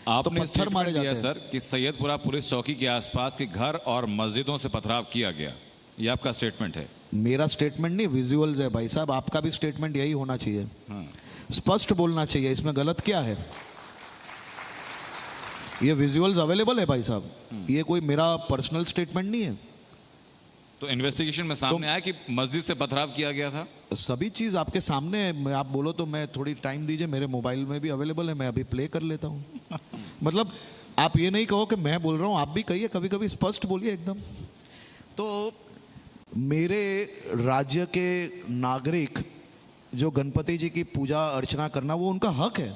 आपने तो पत्थर मारे दिया जाते हैं सर कि सैयदपुरा पुलिस चौकी के आसपास के घर और मस्जिदों से पथराव किया गया, ये आपका स्टेटमेंट है? मेरा स्टेटमेंट नहीं, विजुअल्स है भाई साहब। आपका भी स्टेटमेंट यही होना चाहिए। हाँ। स्पष्ट बोलना चाहिए, इसमें गलत क्या है। ये विजुअल्स अवेलेबल है भाई साहब, ये कोई मेरा पर्सनल स्टेटमेंट नहीं है। तो इन्वेस्टिगेशन में सामने आया कि मस्जिद से पथराव किया गया था। सभी चीज़ आपके सामने है। आप बोलो तो मैं थोड़ी टाइम दीजिए, मेरे मोबाइल में भी अवेलेबल है, मैं अभी प्ले कर लेता हूँ। मतलब आप ये नहीं कहो कि मैं बोल रहा हूँ, आप भी कहिए, कभी कभी स्पष्ट बोलिए एकदम। तो मेरे राज्य के नागरिक जो गणपति जी की पूजा अर्चना करना वो उनका हक है,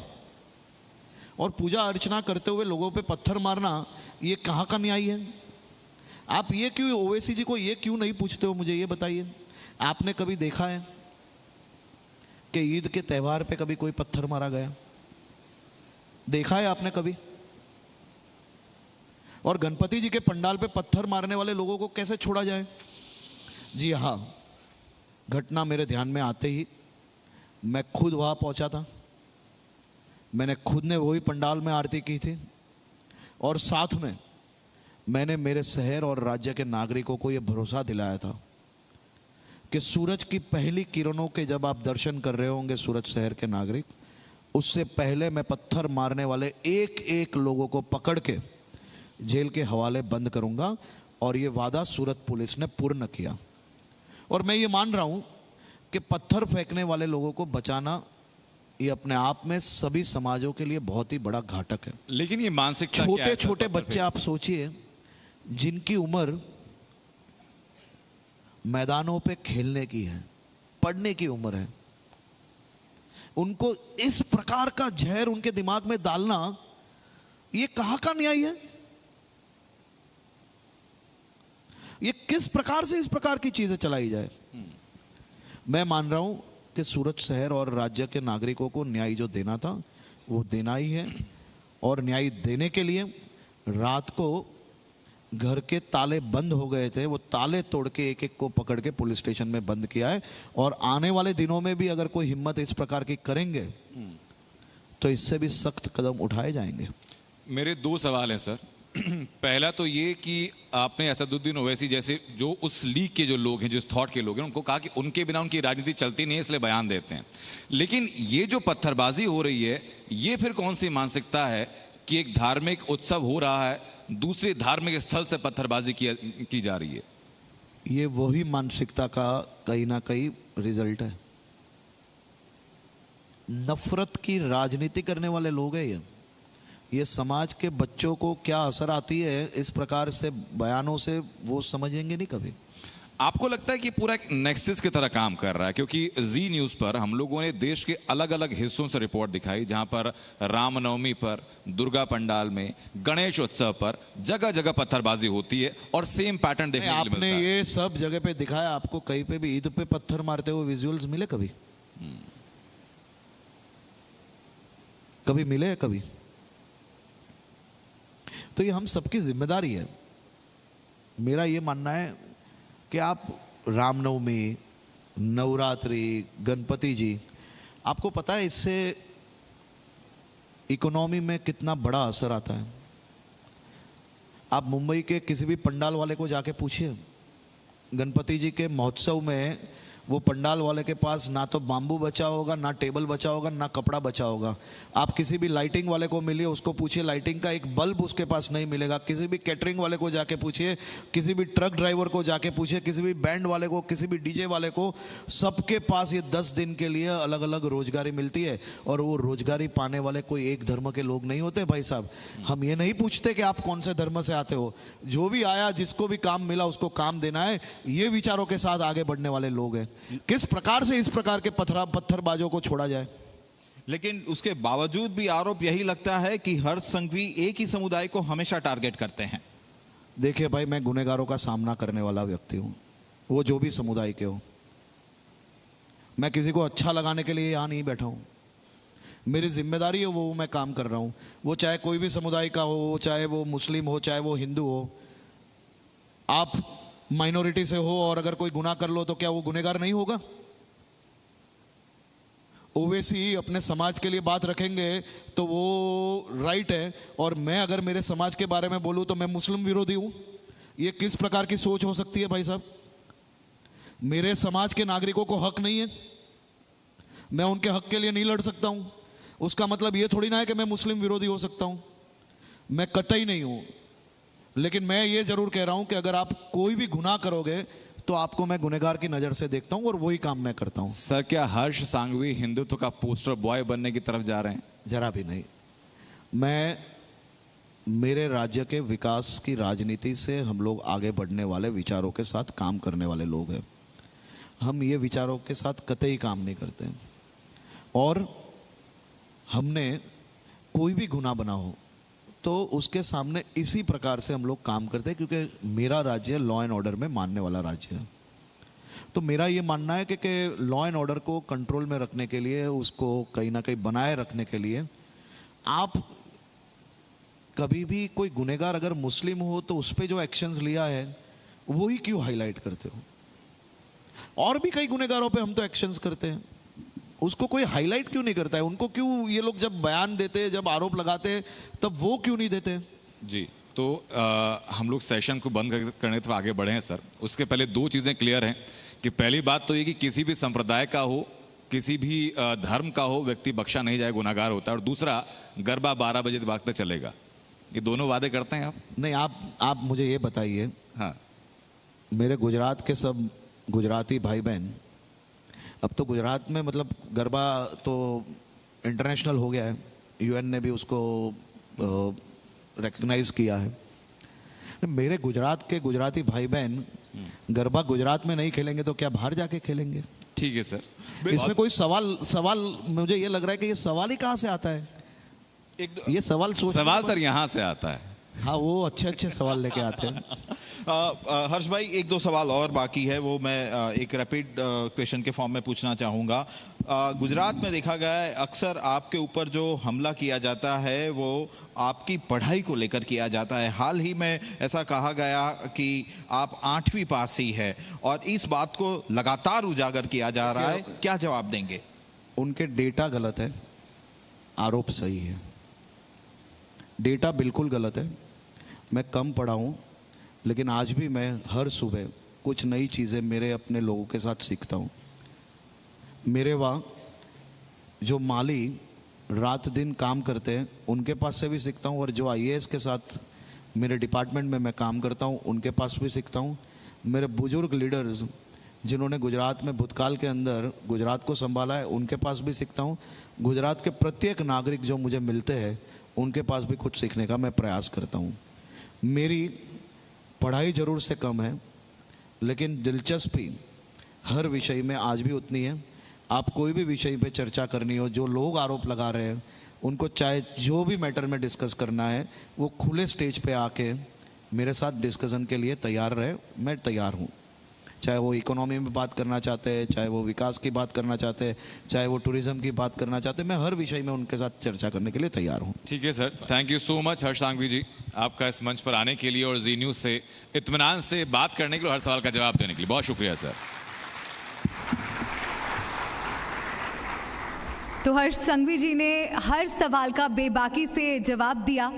और पूजा अर्चना करते हुए लोगों पे पत्थर मारना ये कहाँ का न्याय है? आप ये क्यों ओवैसी जी को ये क्यों नहीं पूछते हो, मुझे ये बताइए। आपने कभी देखा है कि ईद के त्यौहार पे कभी कोई पत्थर मारा गया? देखा है आपने कभी? और गणपति जी के पंडाल पे पत्थर मारने वाले लोगों को कैसे छोड़ा जाए? जी हाँ, घटना मेरे ध्यान में आते ही मैं खुद वहाँ पहुँचा था। मैंने खुद ने वही पंडाल में आरती की थी, और साथ में मैंने मेरे शहर और राज्य के नागरिकों को यह भरोसा दिलाया था कि सूरज की पहली किरणों के जब आप दर्शन कर रहे होंगे सूरत शहर के नागरिक, उससे पहले मैं पत्थर मारने वाले एक एक लोगों को पकड़ के जेल के हवाले बंद करूंगा, और ये वादा सूरत पुलिस ने पूर्ण किया। और मैं ये मान रहा हूं कि पत्थर फेंकने वाले लोगों को बचाना ये अपने आप में सभी समाजों के लिए बहुत ही बड़ा घातक है। लेकिन ये मानसिकता क्या है छोटे सर, छोटे पत्थर बच्चे आप सोचिए, जिनकी उम्र मैदानों पे खेलने की है, पढ़ने की उम्र है, उनको इस प्रकार का जहर उनके दिमाग में डालना ये कहां का न्याय है? ये किस प्रकार से इस प्रकार की चीजें चलाई जाए? मैं मान रहा हूं कि सूरत शहर और राज्य के नागरिकों को न्याय जो देना था वो देना ही है, और न्याय देने के लिए रात को घर के ताले बंद हो गए थे, वो ताले तोड़ के एक एक को पकड़ के पुलिस स्टेशन में बंद किया है। और आने वाले दिनों में भी अगर कोई हिम्मत इस प्रकार की करेंगे तो इससे भी सख्त कदम उठाए जाएंगे। मेरे दो सवाल हैं सर। पहला तो ये कि आपने असदुद्दीन ओवैसी जैसे जो उस लीग के जो लोग हैं, जिस थॉट के लोग हैं, उनको कहा कि उनके बिना उनकी राजनीति चलती नहीं है, इसलिए बयान देते हैं। लेकिन ये जो पत्थरबाजी हो रही है, ये फिर कौन सी मानसिकता है कि एक धार्मिक उत्सव हो रहा है, दूसरे धार्मिक स्थल से पत्थरबाजी की जा रही है? ये वही मानसिकता का कहीं ना कहीं रिजल्ट है। नफरत की राजनीति करने वाले लोग हैं ये समाज के बच्चों को क्या असर आती है इस प्रकार से बयानों से, वो समझेंगे नहीं कभी। आपको लगता है कि पूरा एक नेक्सस की तरह काम कर रहा है? क्योंकि जी न्यूज़ पर हम लोगों ने देश के अलग अलग हिस्सों से रिपोर्ट दिखाई, जहां पर रामनवमी पर, दुर्गा पंडाल में, गणेश उत्सव पर जगह जगह पत्थरबाजी होती है, और सेम पैटर्न देखने को मिलता है। आपने ये सब जगह पे दिखाया, आपको कहीं पे भी ईद पे पत्थर मारते हुए विजुअल्स मिले कभी? कभी मिले है कभी? तो ये हम सबकी जिम्मेदारी है। मेरा ये मानना है कि आप रामनवमी, नवरात्रि, गणपति जी, आपको पता है इससे इकोनॉमी में कितना बड़ा असर आता है। आप मुंबई के किसी भी पंडाल वाले को जाके पूछिए, गणपति जी के महोत्सव में वो पंडाल वाले के पास ना तो बांबू बचा होगा, ना टेबल बचा होगा, ना कपड़ा बचा होगा। आप किसी भी लाइटिंग वाले को मिलिए, उसको पूछिए, लाइटिंग का एक बल्ब उसके पास नहीं मिलेगा। किसी भी कैटरिंग वाले को जाके पूछिए, किसी भी ट्रक ड्राइवर को जाके पूछिए, किसी भी बैंड वाले को, किसी भी डीजे वाले को, सबके पास ये 10 दिन के लिए अलग अलग रोजगारी मिलती है। और वो रोजगारी पाने वाले कोई एक धर्म के लोग नहीं होते भाई साहब। हम ये नहीं पूछते कि आप कौन से धर्म से आते हो, जो भी आया, जिसको भी काम मिला उसको काम देना है, ये विचारों के साथ आगे बढ़ने वाले लोग हैं। किस प्रकार से इस प्रकार के पत्थरबाजों को छोड़ा जाए? लेकिन उसके बावजूद भी आरोप यही लगता है कि हर संघवी एक ही समुदाय को हमेशा टारगेट करते हैं। देखिए भाई, मैं गुनहगारों का सामना करने वाला व्यक्ति हूं, वो जो भी समुदाय के हो। मैं किसी को अच्छा लगाने के लिए यहां नहीं बैठा हूं। मेरी जिम्मेदारी है, वो मैं काम कर रहा हूं। वो चाहे कोई भी समुदाय का हो, चाहे वो मुस्लिम हो, चाहे वो हिंदू हो। आप माइनॉरिटी से हो और अगर कोई गुनाह कर लो तो क्या वो गुनहगार नहीं होगा? ओवैसी अपने समाज के लिए बात रखेंगे तो वो राइट है, और मैं अगर मेरे समाज के बारे में बोलूं तो मैं मुस्लिम विरोधी हूं। ये किस प्रकार की सोच हो सकती है भाई साहब? मेरे समाज के नागरिकों को हक नहीं है, मैं उनके हक के लिए नहीं लड़ सकता हूं? उसका मतलब ये थोड़ी ना है कि मैं मुस्लिम विरोधी हो सकता हूं। मैं कतई नहीं हूं। लेकिन मैं ये जरूर कह रहा हूं कि अगर आप कोई भी गुनाह करोगे तो आपको मैं गुनहगार की नज़र से देखता हूँ और वही काम मैं करता हूँ। सर क्या हर्ष सांघवी हिंदुत्व का पोस्टर बॉय बनने की तरफ जा रहे हैं? जरा भी नहीं। मैं मेरे राज्य के विकास की राजनीति से हम लोग आगे बढ़ने वाले विचारों के साथ काम करने वाले लोग हैं। हम ये विचारों के साथ कतई काम नहीं करते और हमने कोई भी गुनाह बना हो तो उसके सामने इसी प्रकार से हम लोग काम करते हैं, क्योंकि मेरा राज्य लॉ एंड ऑर्डर में मानने वाला राज्य है। तो मेरा ये मानना है कि लॉ एंड ऑर्डर को कंट्रोल में रखने के लिए, उसको कहीं ना कहीं बनाए रखने के लिए, आप कभी भी कोई गुनहगार अगर मुस्लिम हो तो उस पर जो एक्शंस लिया है वही क्यों हाईलाइट करते हो? और भी कई गुनहगारों पे हम तो एक्शंस करते हैं, उसको कोई हाईलाइट क्यों नहीं करता है? उनको क्यों ये लोग जब बयान देते, जब आरोप लगाते तब वो क्यों नहीं देते? जी, तो हम लोग सेशन को बंद करने की तरफ आगे बढ़े हैं सर। उसके पहले दो चीज़ें क्लियर हैं कि पहली बात तो ये कि किसी भी संप्रदाय का हो, किसी भी धर्म का हो, व्यक्ति बख्शा नहीं जाए, गुनाहगार होता है। और दूसरा, गरबा 12 बजे तक चलेगा। ये दोनों वादे करते हैं आप? नहीं, आप मुझे ये बताइए। हाँ, मेरे गुजरात के सब गुजराती भाई बहन, अब तो गुजरात में मतलब गरबा तो इंटरनेशनल हो गया है, यूएन ने भी उसको रिकग्नाइज किया है। मेरे गुजरात के गुजराती भाई बहन गरबा गुजरात में नहीं खेलेंगे तो क्या बाहर जाके खेलेंगे? ठीक है सर। इसमें कोई सवाल मुझे ये लग रहा है कि ये सवाल ही कहाँ से आता है? ये सवाल सर यहाँ से आता है। हाँ, वो अच्छे सवाल लेके आते हैं। हर्ष भाई, एक दो सवाल और बाकी है, वो मैं एक रैपिड क्वेश्चन के फॉर्म में पूछना चाहूँगा। गुजरात में देखा गया है अक्सर आपके ऊपर जो हमला किया जाता है वो आपकी पढ़ाई को लेकर किया जाता है। हाल ही में ऐसा कहा गया कि आप 8वीं पास ही है और इस बात को लगातार उजागर किया जा रहा है, क्या जवाब देंगे? उनके डेटा गलत है, आरोप सही है। डेटा बिल्कुल गलत है। मैं कम पढ़ा हूँ, लेकिन आज भी मैं हर सुबह कुछ नई चीज़ें मेरे अपने लोगों के साथ सीखता हूँ। मेरे वहाँ जो माली रात दिन काम करते हैं उनके पास से भी सीखता हूँ, और जो आईएएस के साथ मेरे डिपार्टमेंट में मैं काम करता हूँ उनके पास भी सीखता हूँ। मेरे बुजुर्ग लीडर्स जिन्होंने गुजरात में भूतकाल के अंदर गुजरात को संभाला है उनके पास भी सीखता हूँ। गुजरात के प्रत्येक नागरिक जो मुझे मिलते हैं उनके पास भी कुछ सीखने का मैं प्रयास करता हूँ। मेरी पढ़ाई ज़रूर से कम है, लेकिन दिलचस्पी हर विषय में आज भी उतनी है। आप कोई भी विषय पे चर्चा करनी हो, जो लोग आरोप लगा रहे हैं उनको चाहे जो भी मैटर में डिस्कस करना है वो खुले स्टेज पे आके मेरे साथ डिस्कशन के लिए तैयार रहे। मैं तैयार हूँ, चाहे वो इकोनॉमी में बात करना चाहते हैं, चाहे वो विकास की बात करना चाहते हैं, चाहे वो टूरिज्म की बात करना चाहते हैं, मैं हर विषय में उनके साथ चर्चा करने के लिए तैयार हूँ। ठीक है sir, thank you so much Harsh Sanghavi ji, आपका इस मंच पर आने के लिए और जी न्यूज़ से इत्मीनान से बात करने के लिए, हर सवाल का जवाब देने के लिए बहुत शुक्रिया सर। तो हर्ष सांघवी जी ने हर सवाल का बेबाकी से जवाब दिया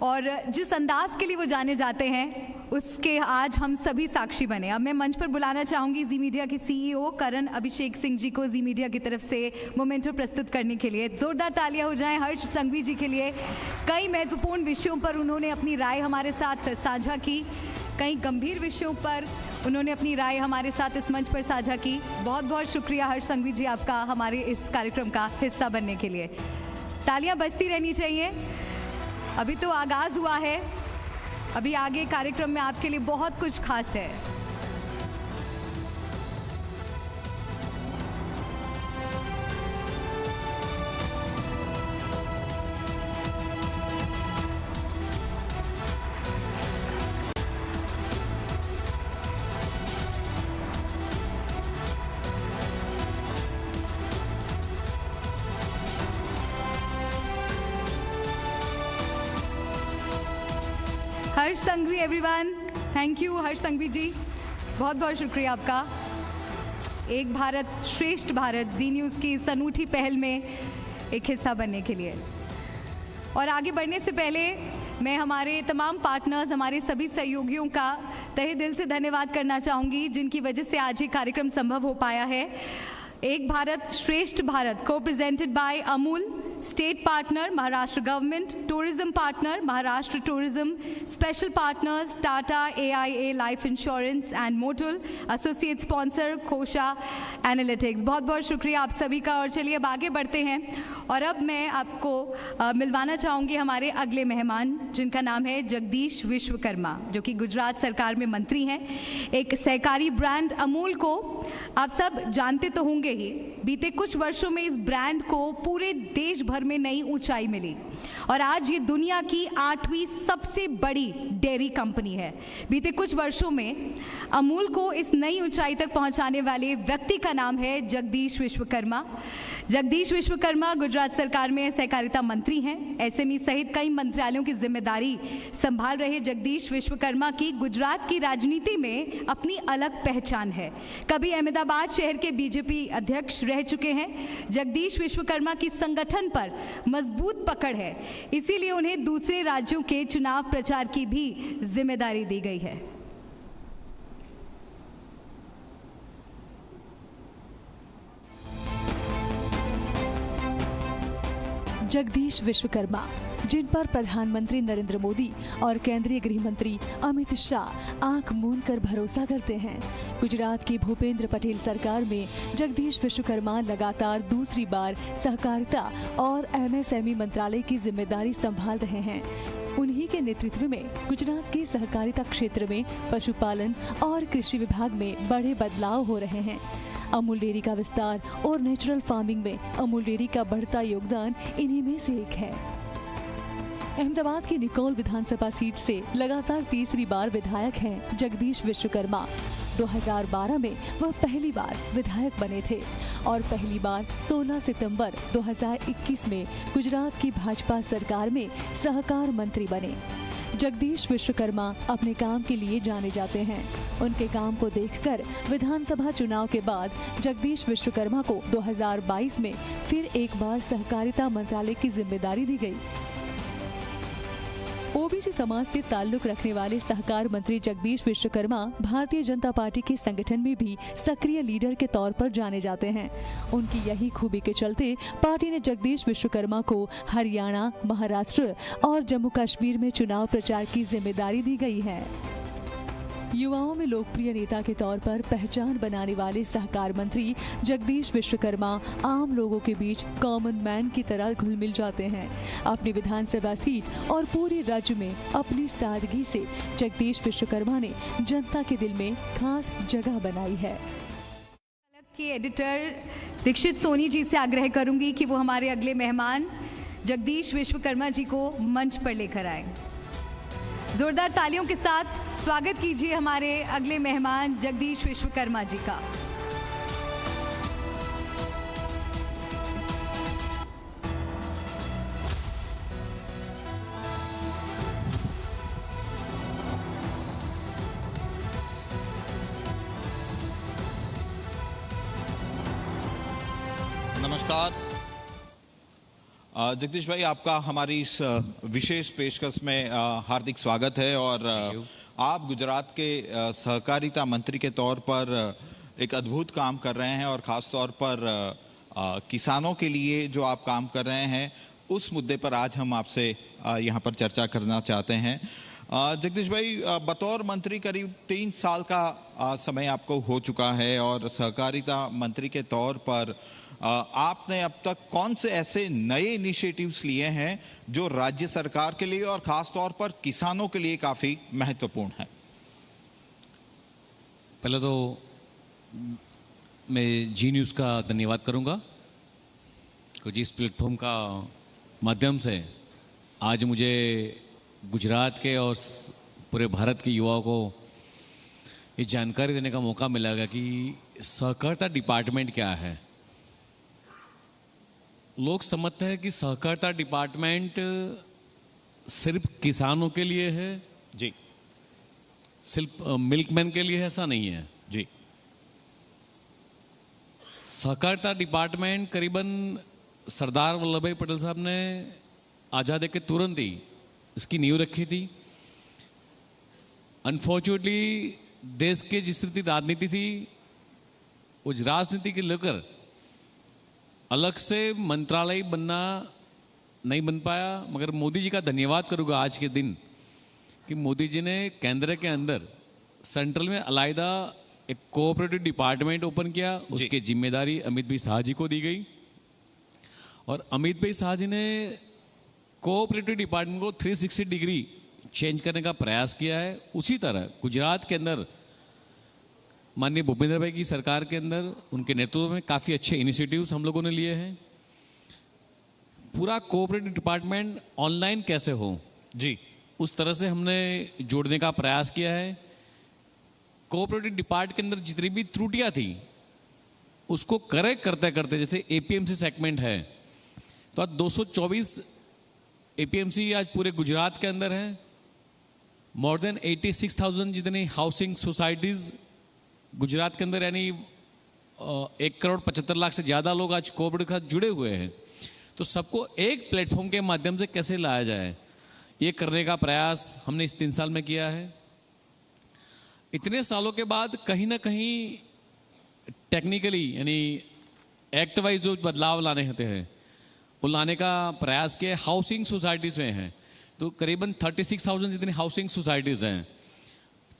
और जिस अंदाज के लिए वो जाने जाते हैं उसके आज हम सभी साक्षी बने। अब मैं मंच पर बुलाना चाहूंगी जी मीडिया के सीईओ करण अभिषेक सिंह जी को, जी मीडिया की तरफ से मोमेंटो प्रस्तुत करने के लिए। जोरदार तालियां हो जाएं हर्ष सांघवी जी के लिए। कई महत्वपूर्ण विषयों पर उन्होंने अपनी राय हमारे साथ साझा की, कई गंभीर विषयों पर उन्होंने अपनी राय हमारे साथ इस मंच पर साझा की। बहुत बहुत शुक्रिया हर्ष सांघवी जी आपका हमारे इस कार्यक्रम का हिस्सा बनने के लिए। तालियां बजती रहनी चाहिए। अभी तो आगाज हुआ है, अभी आगे कार्यक्रम में आपके लिए बहुत कुछ खास है। हर्ष सांघवी एवरीवन, थैंक यू हर्ष सांघवी जी, बहुत बहुत शुक्रिया आपका। एक भारत श्रेष्ठ भारत जी न्यूज़ की इस अनूठी पहल में एक हिस्सा बनने के लिए। और आगे बढ़ने से पहले मैं हमारे तमाम पार्टनर्स, हमारे सभी सहयोगियों का तहे दिल से धन्यवाद करना चाहूँगी जिनकी वजह से आज ये कार्यक्रम संभव हो पाया है। एक भारत श्रेष्ठ भारत को presented by Amul, state partner Maharashtra government, tourism partner Maharashtra tourism, special partners Tata, AIA life insurance and motel, associate sponsor Khosha analytics. बहुत बहुत शुक्रिया आप सभी का। और चलिए अब आगे बढ़ते हैं और अब मैं आपको मिलवाना चाहूँगी हमारे अगले मेहमान, जिनका नाम है जगदीश विश्वकर्मा, जो कि गुजरात सरकार में मंत्री हैं। एक सहकारी ब्रांड अमूल को आप सब जानते तो होंगे ही। बीते कुछ वर्षों में इस ब्रांड को पूरे देश भर में नई ऊंचाई मिली और आज ये दुनिया की 8वीं सबसे बड़ी डेयरी कंपनी है। बीते कुछ वर्षों में अमूल को इस नई ऊंचाई तक पहुंचाने वाले व्यक्ति का नाम है जगदीश विश्वकर्मा। जगदीश विश्वकर्मा गुजरात सरकार में सहकारिता मंत्री हैं। SME सहित कई मंत्रालयों की जिम्मेदारी संभाल रहे जगदीश विश्वकर्मा की गुजरात की राजनीति में अपनी अलग पहचान है। कभी अहमदाबाद शहर के BJP अध्यक्ष रह चुके हैं। जगदीश विश्वकर्मा की संगठन पर मजबूत पकड़ है, इसीलिए उन्हें दूसरे राज्यों के चुनाव प्रचार की भी जिम्मेदारी दी गई है। जगदीश विश्वकर्मा, जिन पर प्रधानमंत्री नरेंद्र मोदी और केंद्रीय गृह मंत्री अमित शाह आंख मूंद कर भरोसा करते हैं। गुजरात की भूपेंद्र पटेल सरकार में जगदीश विश्वकर्मा लगातार दूसरी बार सहकारिता और MSME मंत्रालय की जिम्मेदारी संभाल रहे हैं। उन्हीं के नेतृत्व में गुजरात के सहकारिता क्षेत्र में पशुपालन और कृषि विभाग में बड़े बदलाव हो रहे हैं। अमूल डेयरी का विस्तार और नेचुरल फार्मिंग में अमूल डेयरी का बढ़ता योगदान इन्हीं में से एक है। अहमदाबाद की निकोल विधानसभा सीट से लगातार तीसरी बार विधायक हैं जगदीश विश्वकर्मा। 2012 में वह पहली बार विधायक बने थे और पहली बार 16 सितंबर 2021 में गुजरात की भाजपा सरकार में सहकार मंत्री बने। जगदीश विश्वकर्मा अपने काम के लिए जाने जाते हैं। उनके काम को देखकर विधानसभा चुनाव के बाद जगदीश विश्वकर्मा को 2022 में फिर एक बार सहकारिता मंत्रालय की जिम्मेदारी दी गई। ओबीसी समाज से ताल्लुक रखने वाले सहकार मंत्री जगदीश विश्वकर्मा भारतीय जनता पार्टी के संगठन में भी सक्रिय लीडर के तौर पर जाने जाते हैं। उनकी यही खूबी के चलते पार्टी ने जगदीश विश्वकर्मा को हरियाणा, महाराष्ट्र और जम्मू कश्मीर में चुनाव प्रचार की जिम्मेदारी दी गई है। युवाओं में लोकप्रिय नेता के तौर पर पहचान बनाने वाले सहकार मंत्री जगदीश विश्वकर्मा आम लोगों के बीच कॉमन मैन की तरह घुल मिल जाते हैं। अपनी विधानसभा सीट और पूरे राज्य में अपनी सादगी से जगदीश विश्वकर्मा ने जनता के दिल में खास जगह बनाई है। के एडिटर दीक्षित सोनी जी से आग्रह करूंगी कि वो हमारे अगले मेहमान जगदीश विश्वकर्मा जी को मंच पर लेकर आए। जोरदार तालियों के साथ स्वागत कीजिए हमारे अगले मेहमान जगदीश विश्वकर्मा जी का। नमस्कार जगदीश भाई, आपका हमारी इस विशेष पेशकश में हार्दिक स्वागत है। और आप गुजरात के सहकारिता मंत्री के तौर पर एक अद्भुत काम कर रहे हैं और ख़ास तौर पर किसानों के लिए जो आप काम कर रहे हैं उस मुद्दे पर आज हम आपसे यहाँ पर चर्चा करना चाहते हैं। जगदीश भाई, बतौर मंत्री करीब 3 साल का समय आपको हो चुका है और सहकारिता मंत्री के तौर पर आपने अब तक कौन से ऐसे नए इनिशिएटिव्स लिए हैं जो राज्य सरकार के लिए और खास तौर पर किसानों के लिए काफी महत्वपूर्ण है? पहले तो मैं जी न्यूज़ का धन्यवाद करूंगा क्योंकि इस प्लेटफॉर्म का माध्यम से आज मुझे गुजरात के और पूरे भारत के युवाओं को ये जानकारी देने का मौका मिलेगा कि सहकारिता डिपार्टमेंट क्या है। लोग समझते हैं कि सहकारिता डिपार्टमेंट सिर्फ किसानों के लिए है जी, सिर्फ मिल्कमैन के लिए, ऐसा नहीं है जी। सहकारिता डिपार्टमेंट करीबन सरदार वल्लभ भाई पटेल साहब ने आज़ादी के तुरंत ही इसकी नींव रखी थी। अनफॉर्चुनेटली देश के जिस रीति राजनीति थी उस राजनीति के लेकर अलग से मंत्रालय बनना नहीं बन पाया, मगर मोदी जी का धन्यवाद करूँगा आज के दिन कि मोदी जी ने केंद्र के अंदर सेंट्रल में अलग एक कोऑपरेटिव डिपार्टमेंट ओपन किया। उसकी जिम्मेदारी अमित भाई शाह जी को दी गई और अमित भाई शाह जी ने कोऑपरेटिव डिपार्टमेंट को 360 डिग्री चेंज करने का प्रयास किया है। उसी तरह गुजरात के अंदर माननीय भूपेंद्र भाई की सरकार के अंदर उनके नेतृत्व में काफ़ी अच्छे इनिशिएटिव्स हम लोगों ने लिए हैं। पूरा कोऑपरेटिव डिपार्टमेंट ऑनलाइन कैसे हो जी, उस तरह से हमने जोड़ने का प्रयास किया है। कोऑपरेटिव डिपार्टमेंट के अंदर जितनी भी त्रुटियां थी उसको करेक्ट करते करते, जैसे एपीएमसी सेगमेंट है तो आज 224 एपीएमसी आज पूरे गुजरात के अंदर है। मोर देन 86,000 जितनी हाउसिंग सोसाइटीज गुजरात के अंदर, यानी 1,75,00,000 से ज़्यादा लोग आज कोऑपरेटिव के साथ जुड़े हुए हैं। तो सबको एक प्लेटफॉर्म के माध्यम से कैसे लाया जाए, ये करने का प्रयास हमने इस 3 साल में किया है। इतने सालों के बाद कहीं ना कहीं टेक्निकली यानी एक्ट वाइज जो बदलाव लाने होते हैं वो लाने का प्रयास किया। हाउसिंग सोसाइटीज़ में हैं तो करीबन 36,000 जितनी हाउसिंग सोसाइटीज़ हैं,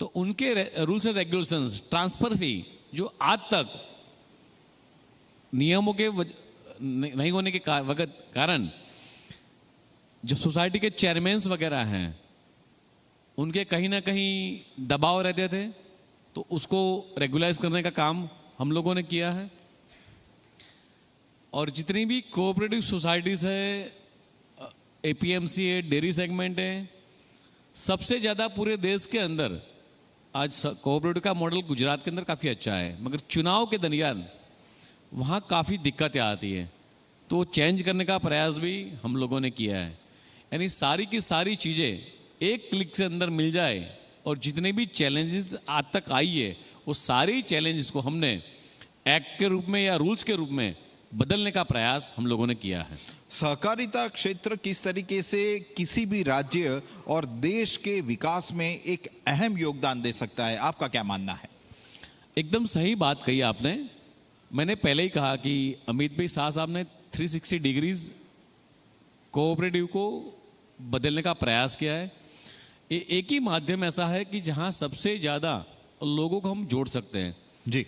तो उनके rules and regulations, transfer fee जो आज तक नियमों के नहीं होने के कारण जो सोसाइटी के चेयरमैन्स वगैरह हैं उनके कहीं ना कहीं दबाव रहते थे, तो उसको रेगुलाइज करने का काम हम लोगों ने किया है। और जितनी भी कोऑपरेटिव सोसाइटीज़ है, एपीएमसी है, डेयरी सेगमेंट है, सबसे ज़्यादा पूरे देश के अंदर आज कोऑपरेटिव का मॉडल गुजरात के अंदर काफ़ी अच्छा है। मगर चुनाव के दरमियान वहाँ काफ़ी दिक्कतें आती है, तो चेंज करने का प्रयास भी हम लोगों ने किया है। यानी सारी की सारी चीज़ें एक क्लिक से अंदर मिल जाए और जितने भी चैलेंजेस आज तक आई है वो सारी चैलेंजेस को हमने एक्ट के रूप में या रूल्स के रूप में बदलने का प्रयास हम लोगों ने किया है। सहकारिता क्षेत्र किस तरीके से किसी भी राज्य और देश के विकास में एक अहम योगदान दे सकता है, आपका क्या मानना है? एकदम सही बात कही आपने। मैंने पहले ही कहा कि अमित भाई शाह साहब ने 360 डिग्रीज कोऑपरेटिव को बदलने का प्रयास किया है। एक ही माध्यम ऐसा है कि जहां सबसे ज़्यादा लोगों को हम जोड़ सकते हैं। जी,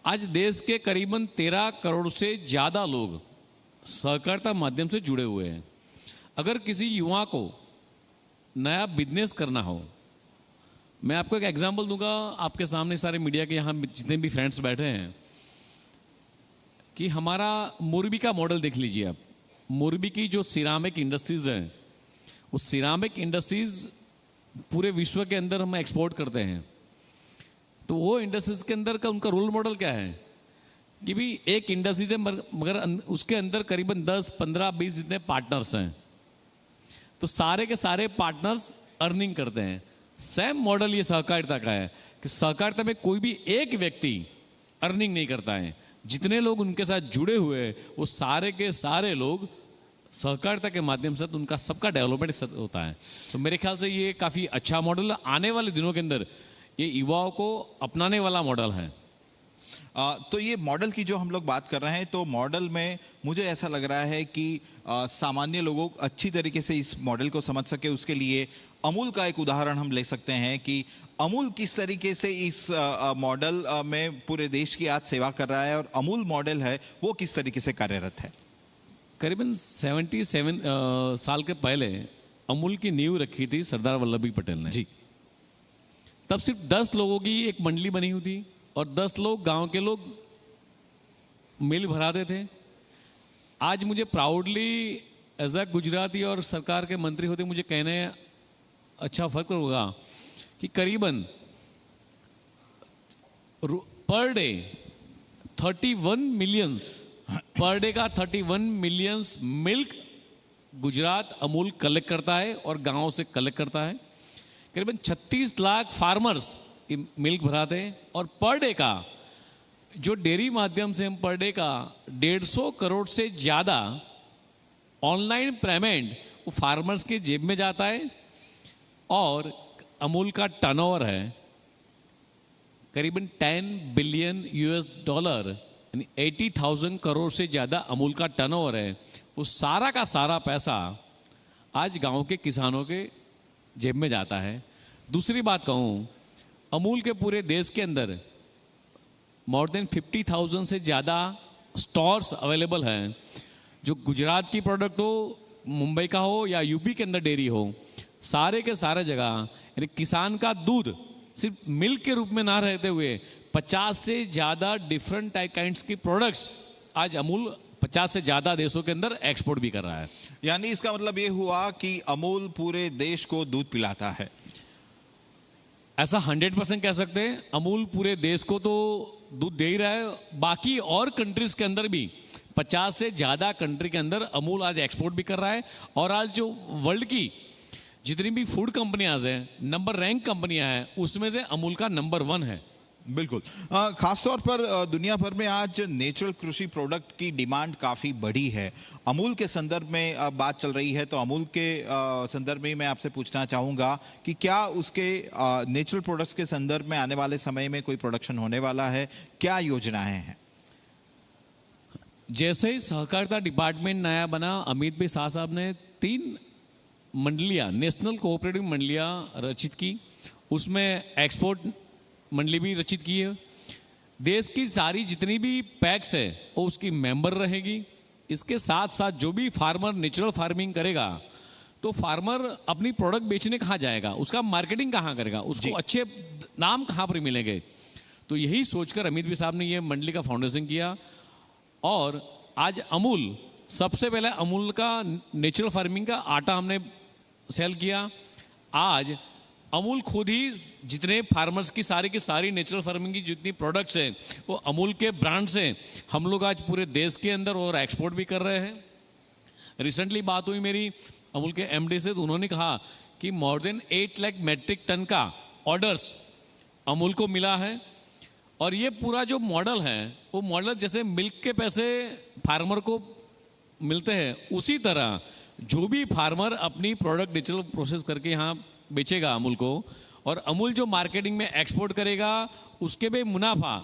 आज देश के करीबन 13 करोड़ से ज़्यादा लोग सहकारिता माध्यम से जुड़े हुए हैं। अगर किसी युवा को नया बिजनेस करना हो, मैं आपको एक एग्जांपल दूंगा, आपके सामने सारे मीडिया के यहाँ जितने भी फ्रेंड्स बैठे हैं, कि हमारा मोरबी का मॉडल देख लीजिए आप। मोरबी की जो सिरामिक इंडस्ट्रीज हैं, उस सिरामिक इंडस्ट्रीज पूरे विश्व के अंदर हम एक्सपोर्ट करते हैं। तो वो इंडस्ट्रीज के अंदर का उनका रोल मॉडल क्या है कि भी एक इंडस्ट्रीज है मगर उसके अंदर करीबन 10, 15, 20 जितने पार्टनर्स हैं, तो सारे के सारे पार्टनर्स अर्निंग करते हैं। सेम मॉडल ये सहकारिता का है कि सहकारिता में कोई भी एक व्यक्ति अर्निंग नहीं करता है। जितने लोग उनके साथ जुड़े हुए हैं वो सारे के सारे लोग सहकारिता के माध्यम से, तो उनका सबका डेवलपमेंट होता है। तो मेरे ख्याल से ये काफ़ी अच्छा मॉडल है। आने वाले दिनों के अंदर ये युवाओं को अपनाने वाला मॉडल है। तो ये मॉडल की जो हम लोग बात कर रहे हैं, तो मॉडल में मुझे ऐसा लग रहा है कि सामान्य लोगों अच्छी तरीके से इस मॉडल को समझ सके, उसके लिए अमूल का एक उदाहरण हम ले सकते हैं कि अमूल किस तरीके से इस मॉडल में पूरे देश की आज सेवा कर रहा है और अमूल मॉडल है वो किस तरीके से कार्यरत है। करीबन 77 साल के पहले अमूल की नींव रखी थी सरदार वल्लभ भाई पटेल ने। जी, तब सिर्फ 10 लोगों की एक मंडली बनी हुई थी और 10 लोग, गांव के लोग मिल भराते थे। आज मुझे प्राउडली एज अ गुजराती और सरकार के मंत्री होते मुझे कहने अच्छा फर्क होगा कि करीबन per day 31 millions per day का 31 millions milk Gujarat Amul collect करता है और गांव से कलेक्ट करता है। करीबन 36 लाख फार्मर्स मिल्क भराते हैं और पर डे का जो डेयरी माध्यम से हम पर डे का 150 करोड़ से ज़्यादा ऑनलाइन पेमेंट वो फार्मर्स के जेब में जाता है। और अमूल का टर्नओवर है करीबन $10 बिलियन यानी 80,000 करोड़ से ज़्यादा अमूल का टर्नओवर है, वो सारा का सारा पैसा आज गांव के किसानों के जेब में जाता है। दूसरी बात कहूँ, अमूल के पूरे देश के अंदर मोर देन 50,000 से ज़्यादा स्टोर्स अवेलेबल हैं। जो गुजरात की प्रोडक्ट हो, मुंबई का हो या यूपी के अंदर डेयरी हो, सारे के सारे जगह यानी किसान का दूध सिर्फ मिल्क के रूप में ना रहते हुए 50 से ज़्यादा डिफरेंट काइंड्स की प्रोडक्ट्स आज अमूल 50 से ज़्यादा देशों के अंदर एक्सपोर्ट भी कर रहा है। यानी इसका मतलब ये हुआ कि अमूल पूरे देश को दूध पिलाता है। ऐसा 100% कह सकते हैं। अमूल पूरे देश को तो दूध दे ही रहा है, बाकी और कंट्रीज के अंदर भी 50 से ज़्यादा कंट्री के अंदर अमूल आज एक्सपोर्ट भी कर रहा है। और आज जो वर्ल्ड की जितनी भी फूड कंपनियां हैं, नंबर रैंक कंपनियां हैं, उसमें से अमूल का नंबर 1 है। बिल्कुल। खासतौर पर दुनिया भर में आज नेचुरल कृषि प्रोडक्ट की डिमांड काफ़ी बढ़ी है। अमूल के संदर्भ में बात चल रही है, तो अमूल के संदर्भ में मैं आपसे पूछना चाहूँगा कि क्या उसके नेचुरल प्रोडक्ट्स के संदर्भ में आने वाले समय में कोई प्रोडक्शन होने वाला है? क्या योजनाएं हैं? जैसे ही सहकारिता डिपार्टमेंट नया बना, अमित भाई शाह साहब ने 3 मंडलियाँ, नेशनल कोऑपरेटिव मंडलियाँ रचित की। उसमें एक्सपोर्ट मंडली भी रचित की है। देश की सारी जितनी भी पैक्स है वो उसकी मेंबर रहेगी। इसके साथ साथ जो भी फार्मर नेचुरल फार्मिंग करेगा, तो फार्मर अपनी प्रोडक्ट बेचने कहाँ जाएगा, उसका मार्केटिंग कहाँ करेगा, उसको अच्छे नाम कहाँ पर मिलेंगे। तो यही सोचकर अमित भाई साहब ने ये मंडली का फाउंडेशन किया। और आज अमूल, सबसे पहले अमूल का नेचुरल फार्मिंग का आटा हमने सेल किया। आज अमूल खुद ही जितने फार्मर्स की सारी नेचुरल फार्मिंग की जितनी प्रोडक्ट्स हैं वो अमूल के ब्रांड से हम लोग आज पूरे देश के अंदर और एक्सपोर्ट भी कर रहे हैं। रिसेंटली बात हुई मेरी अमूल के एमडी से, तो उन्होंने कहा कि more than 8 lakh metric ton का ऑर्डर्स अमूल को मिला है। और ये पूरा जो मॉडल है, वो मॉडल जैसे मिल्क के पैसे फार्मर को मिलते हैं, उसी तरह जो भी फार्मर अपनी प्रोडक्ट नेचुरल प्रोसेस करके यहाँ बेचेगा अमूल को, और अमूल जो मार्केटिंग में एक्सपोर्ट करेगा, उसके भी मुनाफा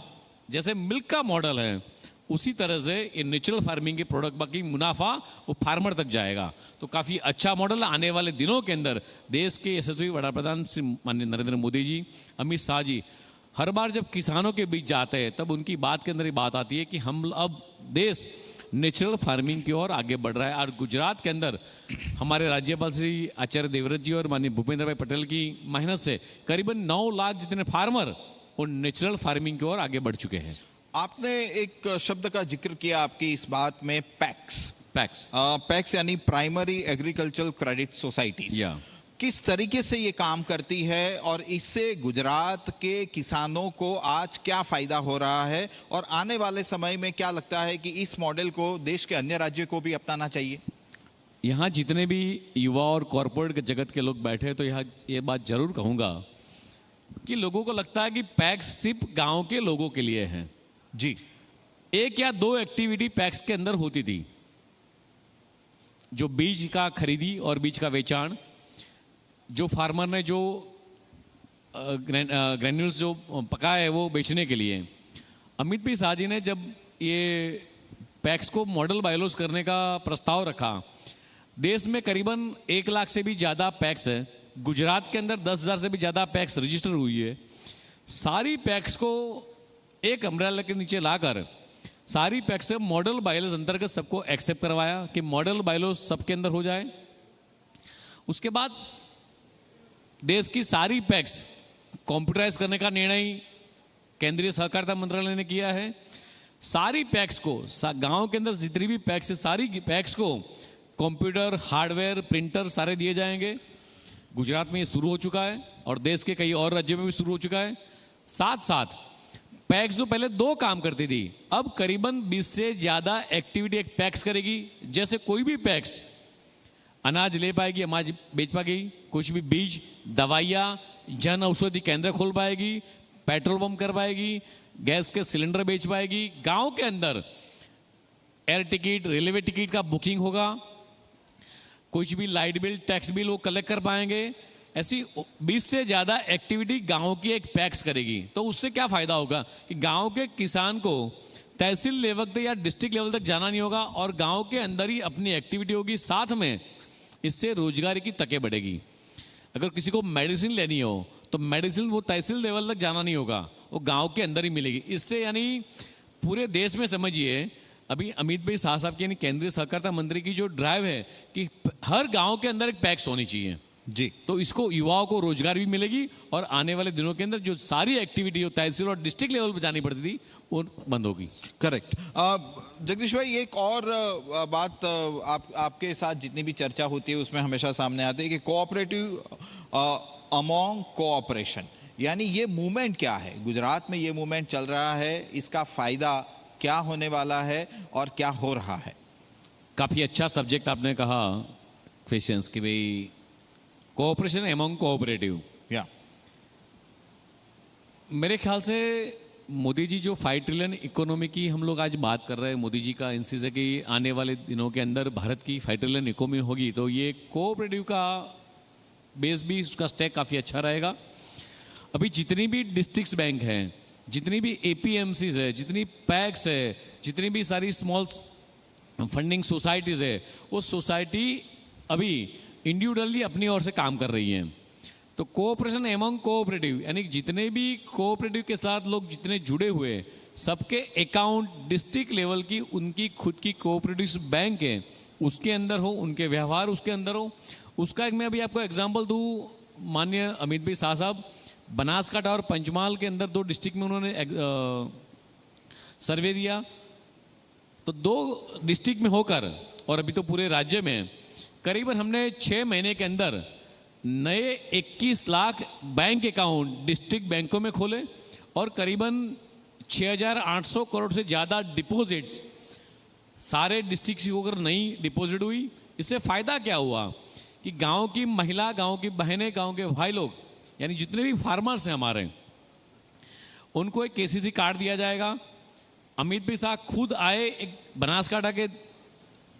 जैसे मिल्क का मॉडल है, उसी तरह से ये नेचुरल फार्मिंग के प्रोडक्ट बाकी मुनाफा वो फार्मर तक जाएगा। तो काफ़ी अच्छा मॉडल। आने वाले दिनों के अंदर देश के यशस्वी वड़ा प्रधान श्री माननीय नरेंद्र मोदी जी, अमित शाह जी हर बार जब किसानों के बीच जाते हैं, तब उनकी बात के अंदर ही बात आती है कि हम अब देश नेचुरल फार्मिंग की ओर आगे बढ़ रहा है। और गुजरात के अंदर हमारे राज्यपाल श्री आचार्य देवव्रत जी और माननीय भूपेंद्र भाई पटेल की मेहनत से करीबन 9 लाख जितने फार्मर वो नेचुरल फार्मिंग की ओर आगे बढ़ चुके हैं। आपने एक शब्द का जिक्र किया आपकी इस बात में, पैक्स। पैक्स यानी प्राइमरी एग्रीकल्चरल क्रेडिट सोसाइटीज। किस तरीके से ये काम करती है और इससे गुजरात के किसानों को आज क्या फायदा हो रहा है, और आने वाले समय में क्या लगता है कि इस मॉडल को देश के अन्य राज्यों को भी अपनाना चाहिए? यहाँ जितने भी युवा और कॉरपोरेट जगत के लोग बैठे, तो यहाँ ये बात जरूर कहूँगा कि लोगों को लगता है कि पैक्स सिर्फ गांव के लोगों के लिए है। जी, 1 या 2 एक्टिविटी पैक्स के अंदर होती थी, जो बीज का खरीदी और बीज का वेचाण, जो फार्मर ने जो ग्रेन्यूल्स जो पकाए वो बेचने के लिए। अमित भाई शाह जी ने जब ये पैक्स को मॉडल बायलॉज करने का प्रस्ताव रखा, देश में करीबन 1 लाख से भी ज़्यादा पैक्स है। गुजरात के अंदर 10,000 से भी ज़्यादा पैक्स रजिस्टर हुई है। सारी पैक्स को एक अम्ब्रेला के नीचे लाकर सारी पैक्स से मॉडल बायलॉज अंतर्गत सबको एक्सेप्ट करवाया कि मॉडल बायलॉज सबके अंदर हो जाए। उसके बाद देश की सारी पैक्स कंप्यूटराइज करने का निर्णय केंद्रीय सहकारिता मंत्रालय ने किया है। सारी पैक्स को गांव के अंदर जितनी भी पैक्स है, सारी पैक्स को कंप्यूटर, हार्डवेयर, प्रिंटर सारे दिए जाएंगे। गुजरात में ये शुरू हो चुका है और देश के कई और राज्यों में भी शुरू हो चुका है। साथ साथ पैक्स जो पहले 2 काम करती थी, अब करीबन 20 से ज़्यादा एक्टिविटी एक पैक्स करेगी। जैसे कोई भी पैक्स अनाज ले पाएगी, अनाज बेच पाएगी, कुछ भी बीज, दवाइयाँ, जन औषधि केंद्र खोल पाएगी, पेट्रोल पंप कर पाएगी, गैस के सिलेंडर बेच पाएगी। गांव के अंदर एयर टिकट, रेलवे टिकट का बुकिंग होगा, कुछ भी लाइट बिल, टैक्स बिल वो कलेक्ट कर पाएंगे। ऐसी 20 से ज़्यादा एक्टिविटी गांव की एक पैक्स करेगी। तो उससे क्या फ़ायदा होगा कि गांव के किसान को तहसील लेवल तक या डिस्ट्रिक्ट लेवल तक जाना नहीं होगा और गांव के अंदर ही अपनी एक्टिविटी होगी। साथ में इससे रोजगार की तकें बढ़ेगी। अगर किसी को मेडिसिन लेनी हो तो मेडिसिन वो तहसील लेवल तक जाना नहीं होगा, वो गांव के अंदर ही मिलेगी। इससे यानी पूरे देश में समझिए, अभी अमित भाई शाह साहब की यानी केंद्रीय सहकारिता मंत्री की जो ड्राइव है कि हर गांव के अंदर एक पैक्स होनी चाहिए जी, तो इसको युवाओं को रोजगार भी मिलेगी और आने वाले दिनों के अंदर जो सारी एक्टिविटी जो तहसील और डिस्ट्रिक्ट लेवल पर जानी पड़ती थी वो बंद होगी। करेक्ट। जगदीश भाई, एक और बात आपके साथ जितनी भी चर्चा होती है उसमें हमेशा सामने आती है कि कोऑपरेटिव अमॉन्ग कोऑपरेशन, यानी ये मूवमेंट क्या है? गुजरात में ये मूवमेंट चल रहा है, इसका फायदा क्या होने वाला है और क्या हो रहा है? काफी अच्छा सब्जेक्ट आपने कहा क्वेश्चंस कि भाई कोऑपरेशन एमंग कोऑपरेटिव। या मेरे ख्याल से मोदी जी जो 5 ट्रिलियन इकोनॉमी की हम लोग आज बात कर रहे हैं, मोदी जी का इंसिस है कि आने वाले दिनों के अंदर भारत की 5 ट्रिलियन इकोनॉमी होगी, तो ये कोऑपरेटिव का बेस भी उसका स्टैक काफ़ी अच्छा रहेगा। अभी जितनी भी डिस्ट्रिक्ट बैंक हैं, जितनी भी APMCs है, जितनी पैक्स है, जितनी भी सारी स्मॉल फंडिंग सोसाइटीज़ है, वो सोसाइटी अभी इंडिविजुअली अपनी ओर से काम कर रही हैं। तो कोऑपरेशन एमंग कोऑपरेटिव यानी जितने भी कोऑपरेटिव के साथ लोग जितने जुड़े हुए, सबके अकाउंट डिस्ट्रिक्ट लेवल की उनकी खुद की कोऑपरेटिव बैंक है उसके अंदर हो, उनके व्यवहार उसके अंदर हो। उसका एक मैं अभी आपको एग्जांपल दूं, माननीय अमित भाई शाह साहब बनासकांठा और पंचमहाल के अंदर 2 डिस्ट्रिक्ट में उन्होंने सर्वे दिया, तो 2 डिस्ट्रिक्ट में होकर और अभी तो पूरे राज्य में करीबन हमने 6 महीने के अंदर नए 21 लाख बैंक अकाउंट डिस्ट्रिक्ट बैंकों में खोले और करीबन 6,800 करोड़ से ज़्यादा डिपॉजिट्स सारे डिस्ट्रिक्ट से होकर नई डिपॉजिट हुई। इससे फ़ायदा क्या हुआ कि गांव की महिला, गांव की बहनें, गांव के भाई लोग यानी जितने भी फार्मर्स हैं हमारे, उनको एक KCC कार्ड दिया जाएगा। अमित भाई साहब खुद आए, एक बनासकांठा के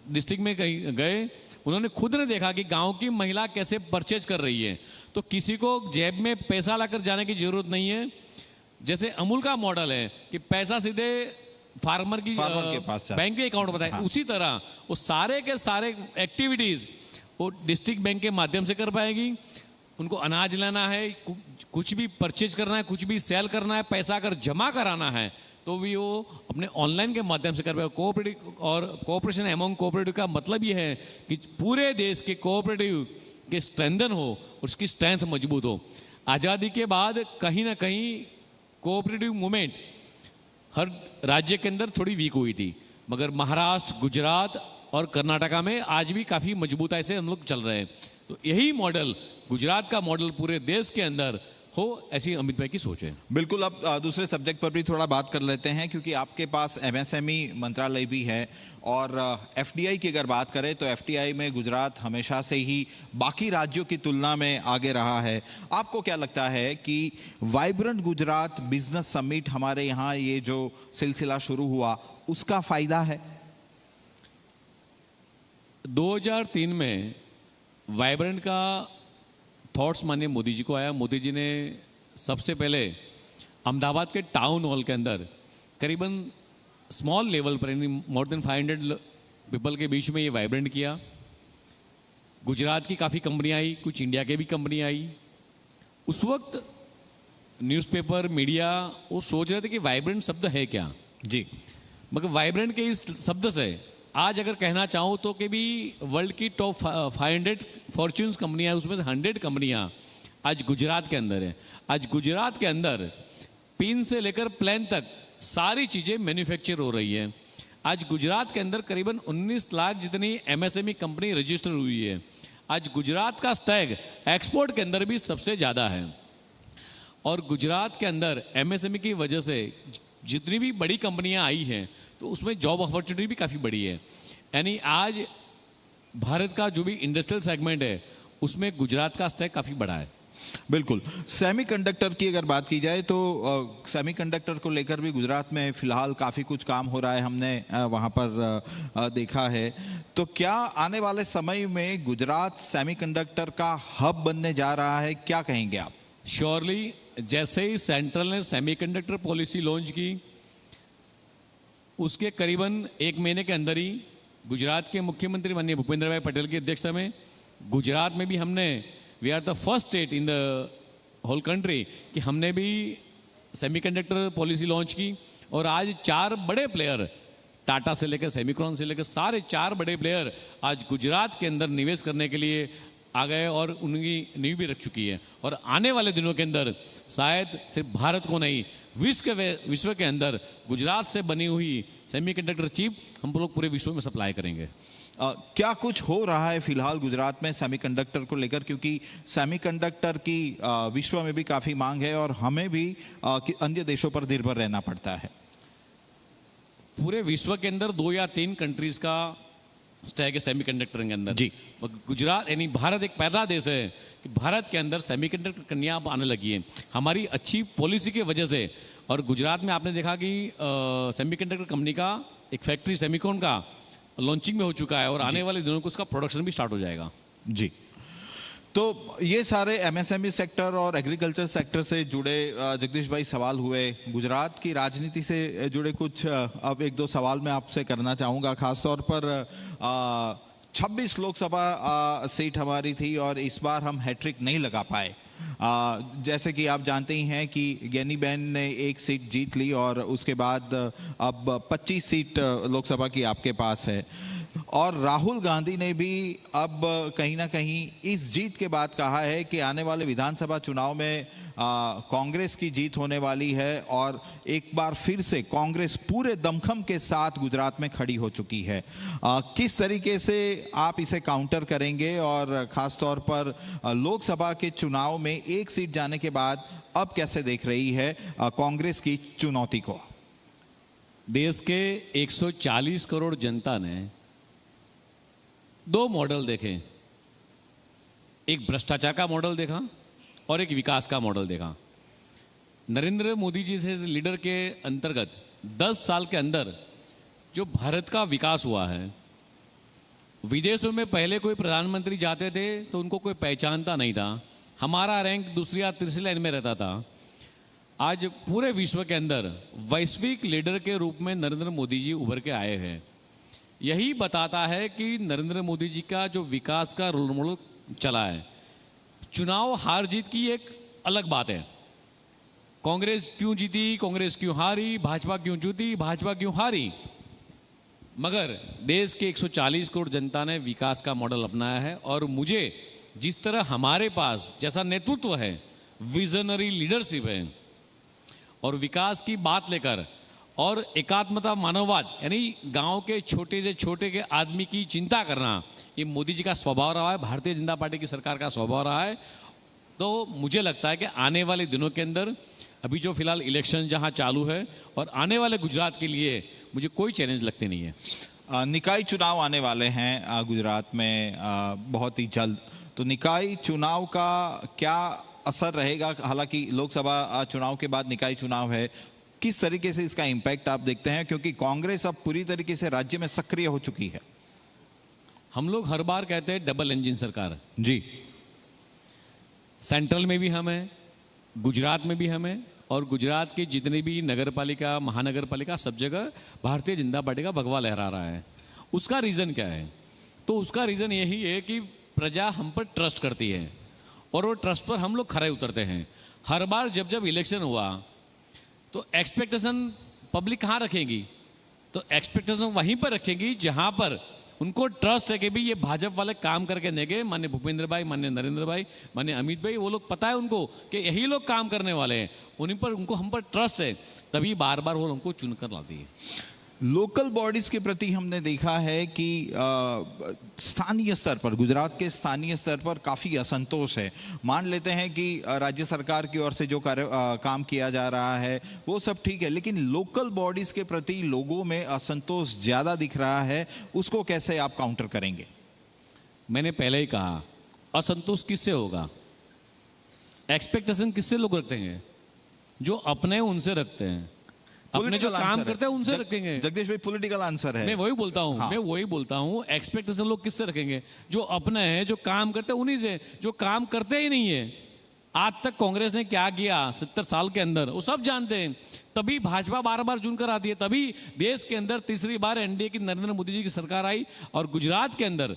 डिस्ट्रिक्ट में गए, उन्होंने खुद ने देखा कि गांव की महिला कैसे परचेज कर रही है, तो किसी को जेब में पैसा लाकर जाने की जरूरत नहीं है। जैसे अमूल का मॉडल है कि पैसा सीधे फार्मर के पास बैंक के अकाउंट बताए, हाँ। उसी तरह वो सारे के सारे एक्टिविटीज वो डिस्ट्रिक्ट बैंक के माध्यम से कर पाएगी। उनको अनाज लेना है, कुछ भी परचेज करना है, कुछ भी सेल करना है, पैसा अगर जमा कराना है तो भी वो अपने ऑनलाइन के माध्यम से कर पाएगा। कोऑपरेटिव और कोऑपरेशन एमंग कोऑपरेटिव का मतलब ये है कि पूरे देश के कोऑपरेटिव के स्ट्रेंथन हो, उसकी स्ट्रेंथ मजबूत हो। आज़ादी के बाद कहीं ना कहीं कोऑपरेटिव मूवमेंट हर राज्य के अंदर थोड़ी वीक हुई थी, मगर महाराष्ट्र, गुजरात और कर्नाटका में आज भी काफ़ी मजबूताई से हम लोग चल रहे हैं। तो यही मॉडल, गुजरात का मॉडल पूरे देश के अंदर हो, ऐसी अमित भाई की सोच है। बिल्कुल। अब दूसरे सब्जेक्ट पर भी थोड़ा बात कर लेते हैं, क्योंकि आपके पास MSME मंत्रालय भी है और FDI की अगर बात करें तो FDI में गुजरात हमेशा से ही बाकी राज्यों की तुलना में आगे रहा है। आपको क्या लगता है कि वाइब्रेंट गुजरात बिजनेस समिट हमारे यहाँ ये जो सिलसिला शुरू हुआ उसका फायदा है? 2003 में वाइब्रेंट का थॉट्स माननीय मोदी जी को आया। मोदी जी ने सबसे पहले अहमदाबाद के टाउन हॉल के अंदर करीबन स्मॉल लेवल पर यानी मोर देन 500 पीपल के बीच में ये वाइब्रेंट किया। गुजरात की काफ़ी कंपनियां आई, कुछ इंडिया के भी कंपनी आई। उस वक्त न्यूज़पेपर, मीडिया वो सोच रहे थे कि वाइब्रेंट शब्द है क्या जी, मगर वाइब्रेंट के इस शब्द से आज अगर कहना चाहूँ तो कि भी वर्ल्ड की टॉप 500 फॉर्च्यून्स कंपनियां, उसमें से 100 कंपनियां आज गुजरात के अंदर है। आज गुजरात के अंदर पिन से लेकर प्लेन तक सारी चीज़ें मैन्युफैक्चर हो रही है। आज गुजरात के अंदर करीबन 19 लाख जितनी MSME कंपनी रजिस्टर हुई है। आज गुजरात का स्टैग एक्सपोर्ट के अंदर भी सबसे ज़्यादा है और गुजरात के अंदर MSME की वजह से जितनी भी बड़ी कंपनियां आई हैं तो उसमें जॉब अपॉर्चुनिटी भी काफ़ी बड़ी है। यानी आज भारत का जो भी इंडस्ट्रियल सेगमेंट है उसमें गुजरात का स्टैक काफ़ी बड़ा है। बिल्कुल। सेमीकंडक्टर की अगर बात की जाए तो सेमीकंडक्टर को लेकर भी गुजरात में फिलहाल काफ़ी कुछ काम हो रहा है, हमने वहाँ पर देखा है। तो क्या आने वाले समय में गुजरात सेमीकंडक्टर का हब बनने जा रहा है, क्या कहेंगे आप? श्योरली, जैसे ही सेंट्रल ने सेमीकंडक्टर पॉलिसी लॉन्च की उसके करीबन 1 महीने के अंदर ही गुजरात के मुख्यमंत्री माननीय भूपेंद्र भाई पटेल की अध्यक्षता में गुजरात में भी हमने we are the first state in the whole country कि हमने भी सेमीकंडक्टर पॉलिसी लॉन्च की। और आज 4 बड़े प्लेयर, टाटा से लेकर सेमिक्रॉन से लेकर सारे 4 बड़े प्लेयर आज गुजरात के अंदर निवेश करने के लिए आ गए और उनकी नींव भी रख चुकी है। और आने वाले दिनों के अंदर शायद सिर्फ भारत को नहीं, विश्व के अंदर गुजरात से बनी हुई सेमीकंडक्टर चिप हम लोग पूरे विश्व में सप्लाई करेंगे। क्या कुछ हो रहा है फिलहाल गुजरात में सेमीकंडक्टर को लेकर, क्योंकि सेमीकंडक्टर की विश्व में भी काफी मांग है और हमें भी अन्य देशों पर निर्भर रहना पड़ता है। पूरे विश्व के अंदर 2 या 3 कंट्रीज का स्टैक है सेमीकंडक्टर के अंदर जी। गुजरात यानी भारत एक पहला देश है कि भारत के अंदर सेमीकंडक्टर कन्या अब आने लगी है हमारी अच्छी पॉलिसी की वजह से। और गुजरात में आपने देखा कि सेमीकंडक्टर कंपनी का एक फैक्ट्री सेमिकॉन का लॉन्चिंग में हो चुका है और आने वाले दिनों को उसका प्रोडक्शन भी स्टार्ट हो जाएगा। जी, तो ये सारे एमएसएमई सेक्टर और एग्रीकल्चर सेक्टर से जुड़े जगदीश भाई सवाल हुए। गुजरात की राजनीति से जुड़े कुछ अब 1-2 सवाल मैं आपसे करना चाहूँगा। खासतौर पर 26 लोकसभा सीट हमारी थी और इस बार हम हैट्रिक नहीं लगा पाए। जैसे कि आप जानते ही हैं कि ज्ञानीबेन ने 1 सीट जीत ली और उसके बाद अब 25 सीट लोकसभा की आपके पास है। और राहुल गांधी ने भी अब कहीं ना कहीं इस जीत के बाद कहा है कि आने वाले विधानसभा चुनाव में कांग्रेस की जीत होने वाली है और एक बार फिर से कांग्रेस पूरे दमखम के साथ गुजरात में खड़ी हो चुकी है। किस तरीके से आप इसे काउंटर करेंगे और खास तौर पर लोकसभा के चुनाव में 1 सीट जाने के बाद अब कैसे देख रही है कांग्रेस की चुनौती को? देश के 140 करोड़ जनता ने 2 मॉडल देखे, एक भ्रष्टाचार का मॉडल देखा और एक विकास का मॉडल देखा। नरेंद्र मोदी जी से लीडर के अंतर्गत 10 साल के अंदर जो भारत का विकास हुआ है, विदेशों में पहले कोई प्रधानमंत्री जाते थे तो उनको कोई पहचानता नहीं था, हमारा रैंक दूसरी या तीसरी लाइन में रहता था। आज पूरे विश्व के अंदर वैश्विक लीडर के रूप में नरेंद्र मोदी जी उभर के आए हैं। यही बताता है कि नरेंद्र मोदी जी का जो विकास का रोल मॉडल चला है। चुनाव हार जीत की एक अलग बात है, कांग्रेस क्यों जीती, कांग्रेस क्यों हारी, भाजपा क्यों जीती, भाजपा क्यों हारी, मगर देश के 140 करोड़ जनता ने विकास का मॉडल अपनाया है। और मुझे जिस तरह हमारे पास जैसा नेतृत्व है, विजनरी लीडरशिप है और विकास की बात लेकर और एकात्मता मानववाद यानी गांव के छोटे से छोटे के आदमी की चिंता करना, ये मोदी जी का स्वभाव रहा है, भारतीय जनता पार्टी की सरकार का स्वभाव रहा है। तो मुझे लगता है कि आने वाले दिनों के अंदर अभी जो फिलहाल इलेक्शन जहां चालू है और आने वाले गुजरात के लिए मुझे कोई चैलेंज लगते नहीं है। निकाय चुनाव आने वाले हैं गुजरात में बहुत ही जल्द, तो निकाय चुनाव का क्या असर रहेगा? हालांकि लोकसभा चुनाव के बाद निकाय चुनाव है, किस तरीके से इसका इंपैक्ट आप देखते हैं, क्योंकि कांग्रेस अब पूरी तरीके से राज्य में सक्रिय हो चुकी है? हम लोग हर बार कहते हैं डबल इंजन सरकार जी, सेंट्रल में भी हम हैं, गुजरात में भी हम हैं और गुजरात की जितनी भी नगर पालिका, महानगर पालिका, सब जगह भारतीय जनता पार्टी का भगवा लहरा रहा है। उसका रीज़न क्या है? तो उसका रीज़न यही है कि प्रजा हम पर ट्रस्ट करती है और वो ट्रस्ट पर हम लोग खरे उतरते हैं। हर बार जब जब इलेक्शन हुआ तो एक्सपेक्टेशन पब्लिक कहाँ रखेगी? तो एक्सपेक्टेशन वहीं पर रखेगी जहाँ पर उनको ट्रस्ट है कि भाई ये भाजपा वाले काम करके देंगे। माननीय भूपेंद्र भाई, माननीय नरेंद्र भाई, माननीय अमित भाई, वो लोग पता है उनको कि यही लोग काम करने वाले हैं, उन्हीं पर उनको हम पर ट्रस्ट है, तभी बार बार वो हमको चुनकर लाती है। लोकल बॉडीज के प्रति हमने देखा है कि स्थानीय स्तर पर, गुजरात के स्थानीय स्तर पर काफ़ी असंतोष है। मान लेते हैं कि राज्य सरकार की ओर से जो काम किया जा रहा है वो सब ठीक है, लेकिन लोकल बॉडीज के प्रति लोगों में असंतोष ज़्यादा दिख रहा है, उसको कैसे आप काउंटर करेंगे? मैंने पहले ही कहा, असंतोष किससे होगा? एक्सपेक्टेशन किससे लोग रखते हैं? जो अपने उनसे रखते हैं, अपने जो काम करते हैं उनसे रखेंगे। जगदीश भाई, पॉलिटिकल आंसर है। मैं वही बोलता हूँ, मैं वही बोलता हूँ, एक्सपेक्टेशन लोग किससे रखेंगे? जो अपने हैं, जो काम करते हैं उन्हीं से। जो काम करते ही नहीं है आज तक कांग्रेस ने क्या किया 70 साल के अंदर वो सब जानते हैं। तभी भाजपा बार बार चुनकर आती है, तभी देश के अंदर तीसरी बार एनडीए की नरेंद्र मोदी जी की सरकार आई। और गुजरात के अंदर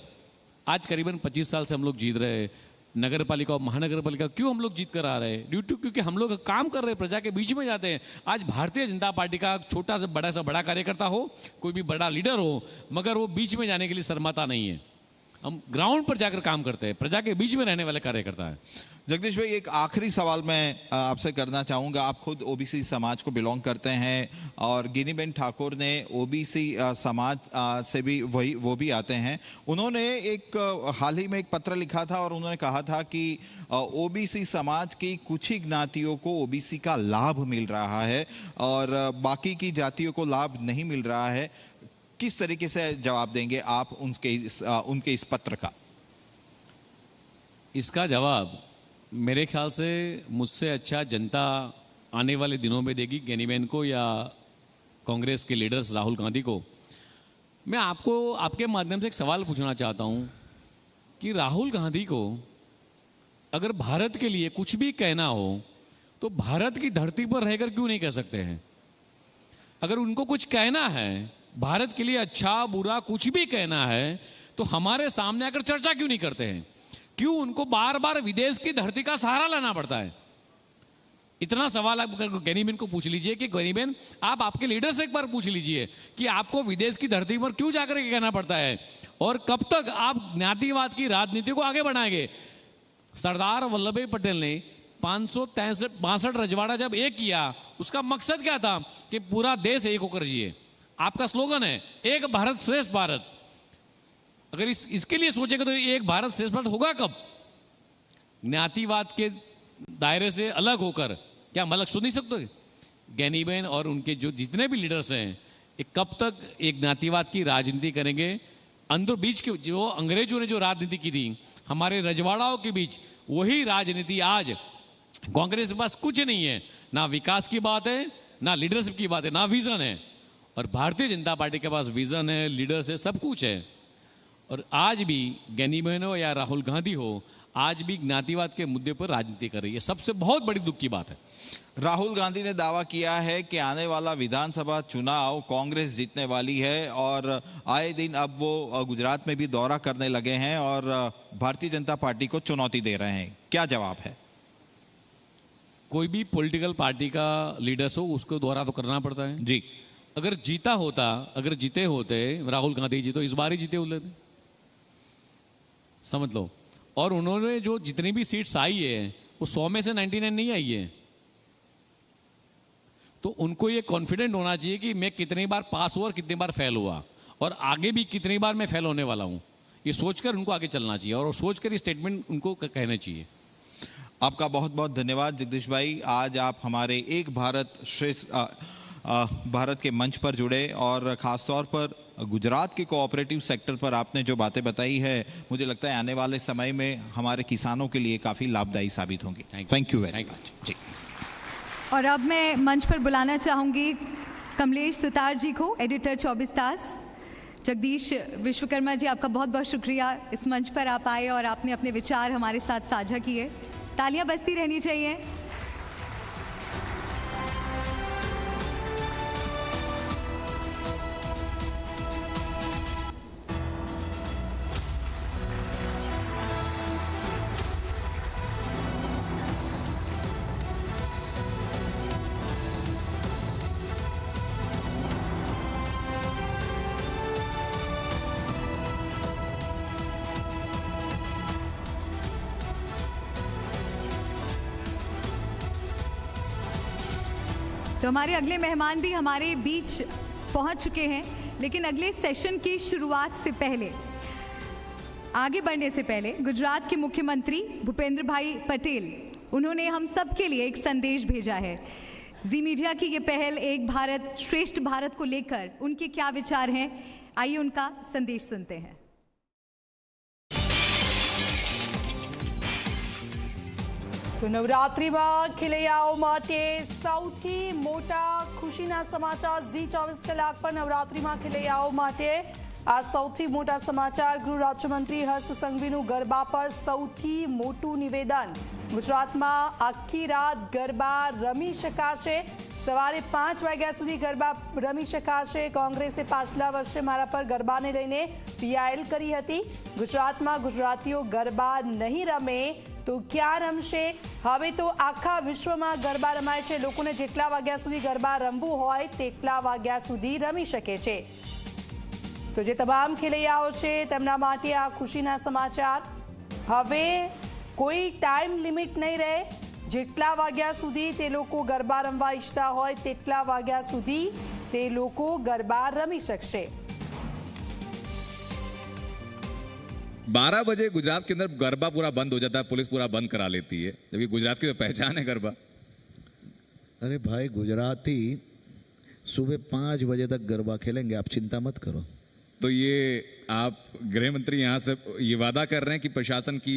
आज करीबन 25 साल से हम लोग जीत रहे हैं। नगर पालिका और महानगर पालिका क्यों हम लोग जीत कर आ रहे हैं? ड्यू टू क्योंकि हम लोग काम कर रहे हैं, प्रजा के बीच में जाते हैं। आज भारतीय जनता पार्टी का छोटा से बड़ा कार्यकर्ता हो, कोई भी बड़ा लीडर हो, मगर वो बीच में जाने के लिए शर्माता नहीं है। हम ग्राउंड पर जाकर काम करते हैं, प्रजा के बीच में रहने वाले कार्यकर्ता है। जगदीश भाई, एक आखिरी सवाल मैं आपसे करना चाहूँगा। आप खुद ओबीसी समाज को बिलोंग करते हैं और गिनीबेन ठाकुर ने ओबीसी समाज से भी वो भी आते हैं। उन्होंने एक हाल ही में एक पत्र लिखा था और उन्होंने कहा था कि ओबीसी समाज की कुछ ही ज्ञातियों को ओबीसी का लाभ मिल रहा है और बाकी की जातियों को लाभ नहीं मिल रहा है। किस तरीके से जवाब देंगे आप उनके इस पत्र का? इसका जवाब मेरे ख्याल से मुझसे अच्छा जनता आने वाले दिनों में देगी, गैनीबेन को या कांग्रेस के लीडर्स राहुल गांधी को। मैं आपको आपके माध्यम से एक सवाल पूछना चाहता हूं कि राहुल गांधी को अगर भारत के लिए कुछ भी कहना हो तो भारत की धरती पर रहकर क्यों नहीं कह सकते हैं? अगर उनको कुछ कहना है, भारत के लिए अच्छा बुरा कुछ भी कहना है, तो हमारे सामने आकर चर्चा क्यों नहीं करते हैं? क्यों उनको बार बार विदेश की धरती का सहारा लेना पड़ता है? इतना सवाल आप गैनीबेन को पूछ लीजिए कि गैनीबेन आप आपके लीडर से एक बार पूछ लीजिए कि आपको विदेश की धरती पर क्यों जाकर के कहना पड़ता है और कब तक आप ज्ञातिवाद की राजनीति को आगे बढ़ाएंगे? सरदार वल्लभ भाई पटेल ने 563 रजवाड़ा जब एक किया, उसका मकसद क्या था? कि पूरा देश एक होकर जिए। आपका स्लोगन है एक भारत श्रेष्ठ भारत। अगर इसके लिए सोचेगा तो एक भारत श्रेष्ठ भारत होगा कब? ज्ञातिवाद के दायरे से अलग होकर क्या हम अलग सोच नहीं सकते? गैनीबेन और उनके जो जितने भी लीडर्स हैं, ये कब तक एक ज्ञातिवाद की राजनीति करेंगे? अंदर बीच के जो अंग्रेजों ने जो राजनीति की थी हमारे रजवाड़ाओं के बीच, वही राजनीति आज कांग्रेस के पास कुछ नहीं है। ना विकास की बात है, ना लीडरशिप की बात है, ना विजन है। और भारतीय जनता पार्टी के पास विजन है, लीडर्स है, सब कुछ है। और आज भी गैनीबेन हो या राहुल गांधी हो, आज भी ज्ञातिवाद के मुद्दे पर राजनीति कर रही है। सबसे बहुत बड़ी दुख की बात है। राहुल गांधी ने दावा किया है कि आने वाला विधानसभा चुनाव कांग्रेस जीतने वाली है और आए दिन अब वो गुजरात में भी दौरा करने लगे हैं और भारतीय जनता पार्टी को चुनौती दे रहे हैं। क्या जवाब है? कोई भी पॉलिटिकल पार्टी का लीडर्स हो, उसको दौरा तो करना पड़ता है जी। अगर जीते होते राहुल गांधी जी तो इस बार ही जीते होते थे, समझ लो। और उन्होंने जो जितनी भी सीट्स आई है वो 100 में से 99 नहीं आई है। तो उनको ये कॉन्फिडेंट होना चाहिए कि मैं कितनी बार पास हुआ और कितनी बार फेल हुआ और आगे भी कितनी बार मैं फेल होने वाला हूं। ये सोचकर उनको आगे चलना चाहिए और सोचकर ये स्टेटमेंट उनको कहना चाहिए। आपका बहुत बहुत धन्यवाद जगदीश भाई। आज आप हमारे एक भारत श्रेष्ठ भारत के मंच पर जुड़े और ख़ासतौर पर गुजरात के कोऑपरेटिव सेक्टर पर आपने जो बातें बताई है, मुझे लगता है आने वाले समय में हमारे किसानों के लिए काफ़ी लाभदायी साबित होंगी। थैंक यू वेरी मच जी। और अब मैं मंच पर बुलाना चाहूँगी कमलेश सुतार जी को, एडिटर 24 तास। जगदीश विश्वकर्मा जी, आपका बहुत बहुत शुक्रिया, इस मंच पर आप आए और आपने अपने विचार हमारे साथ साझा किए। तालियां बजती रहनी चाहिए। तो हमारे अगले मेहमान भी हमारे बीच पहुंच चुके हैं, लेकिन अगले सेशन की शुरुआत से पहले, आगे बढ़ने से पहले, गुजरात के मुख्यमंत्री भूपेंद्र भाई पटेल, उन्होंने हम सब के लिए एक संदेश भेजा है। जी मीडिया की ये पहल एक भारत श्रेष्ठ भारत को लेकर उनके क्या विचार हैं, आइए उनका संदेश सुनते हैं। तो नवरात्रिમાં ખેલૈયાઓ માટે સૌથી મોટા ખુશીના સમાચાર ઝી 24 કલાક પર નવરાત્રિમાં ખેલૈયાઓ માટે આ સૌથી મોટા સમાચાર ગૃહ રાજ્યમંત્રી હર્ષ સંઘવીનું ગરબા પર સૌથી મોટું નિવેદન ગુજરાતમાં આખી રાત ગરબા રમી શકાશે સવારે 5 વાગ્યા સુધી ગરબા રમી શકાશે કોંગ્રેસે પાછલા વર્ષે મારા પર ગરબાને લઈને પીઆઈએલ કરી હતી ગુજરાતમાં ગુજરાતીઓ ગરબા નહીં રમે તો ક્યાં રમશે હવે તો આખા વિશ્વમાં ગરબા રમાય છે લોકોને જેટલા વાગ્યા સુધી ગરબા રમવું હોય તેટલા વાગ્યા સુધી રમી શકે છે તો જે તમામ ખેલૈયાઓ છે તેમના માટે આ ખુશીના સમાચાર હવે કોઈ ટાઈમ લિમિટ નહીં રહે જેટલા વાગ્યા સુધી તે લોકો ગરબા રમવા ઈચ્છતા હોય તેટલા વાગ્યા સુધી તે લોકો ગરબા રમી શકશે 12 बजे गुजरात के अंदर गरबा पूरा बंद हो जाता है पुलिस पूरा बंद करा लेती है जबकि गुजरात की तो पहचान है गरबा अरे भाई गुजराती सुबह 5 बजे तक गरबा खेलेंगे आप चिंता मत करो तो ये आप गृह मंत्री यहाँ से ये वादा कर रहे हैं कि प्रशासन की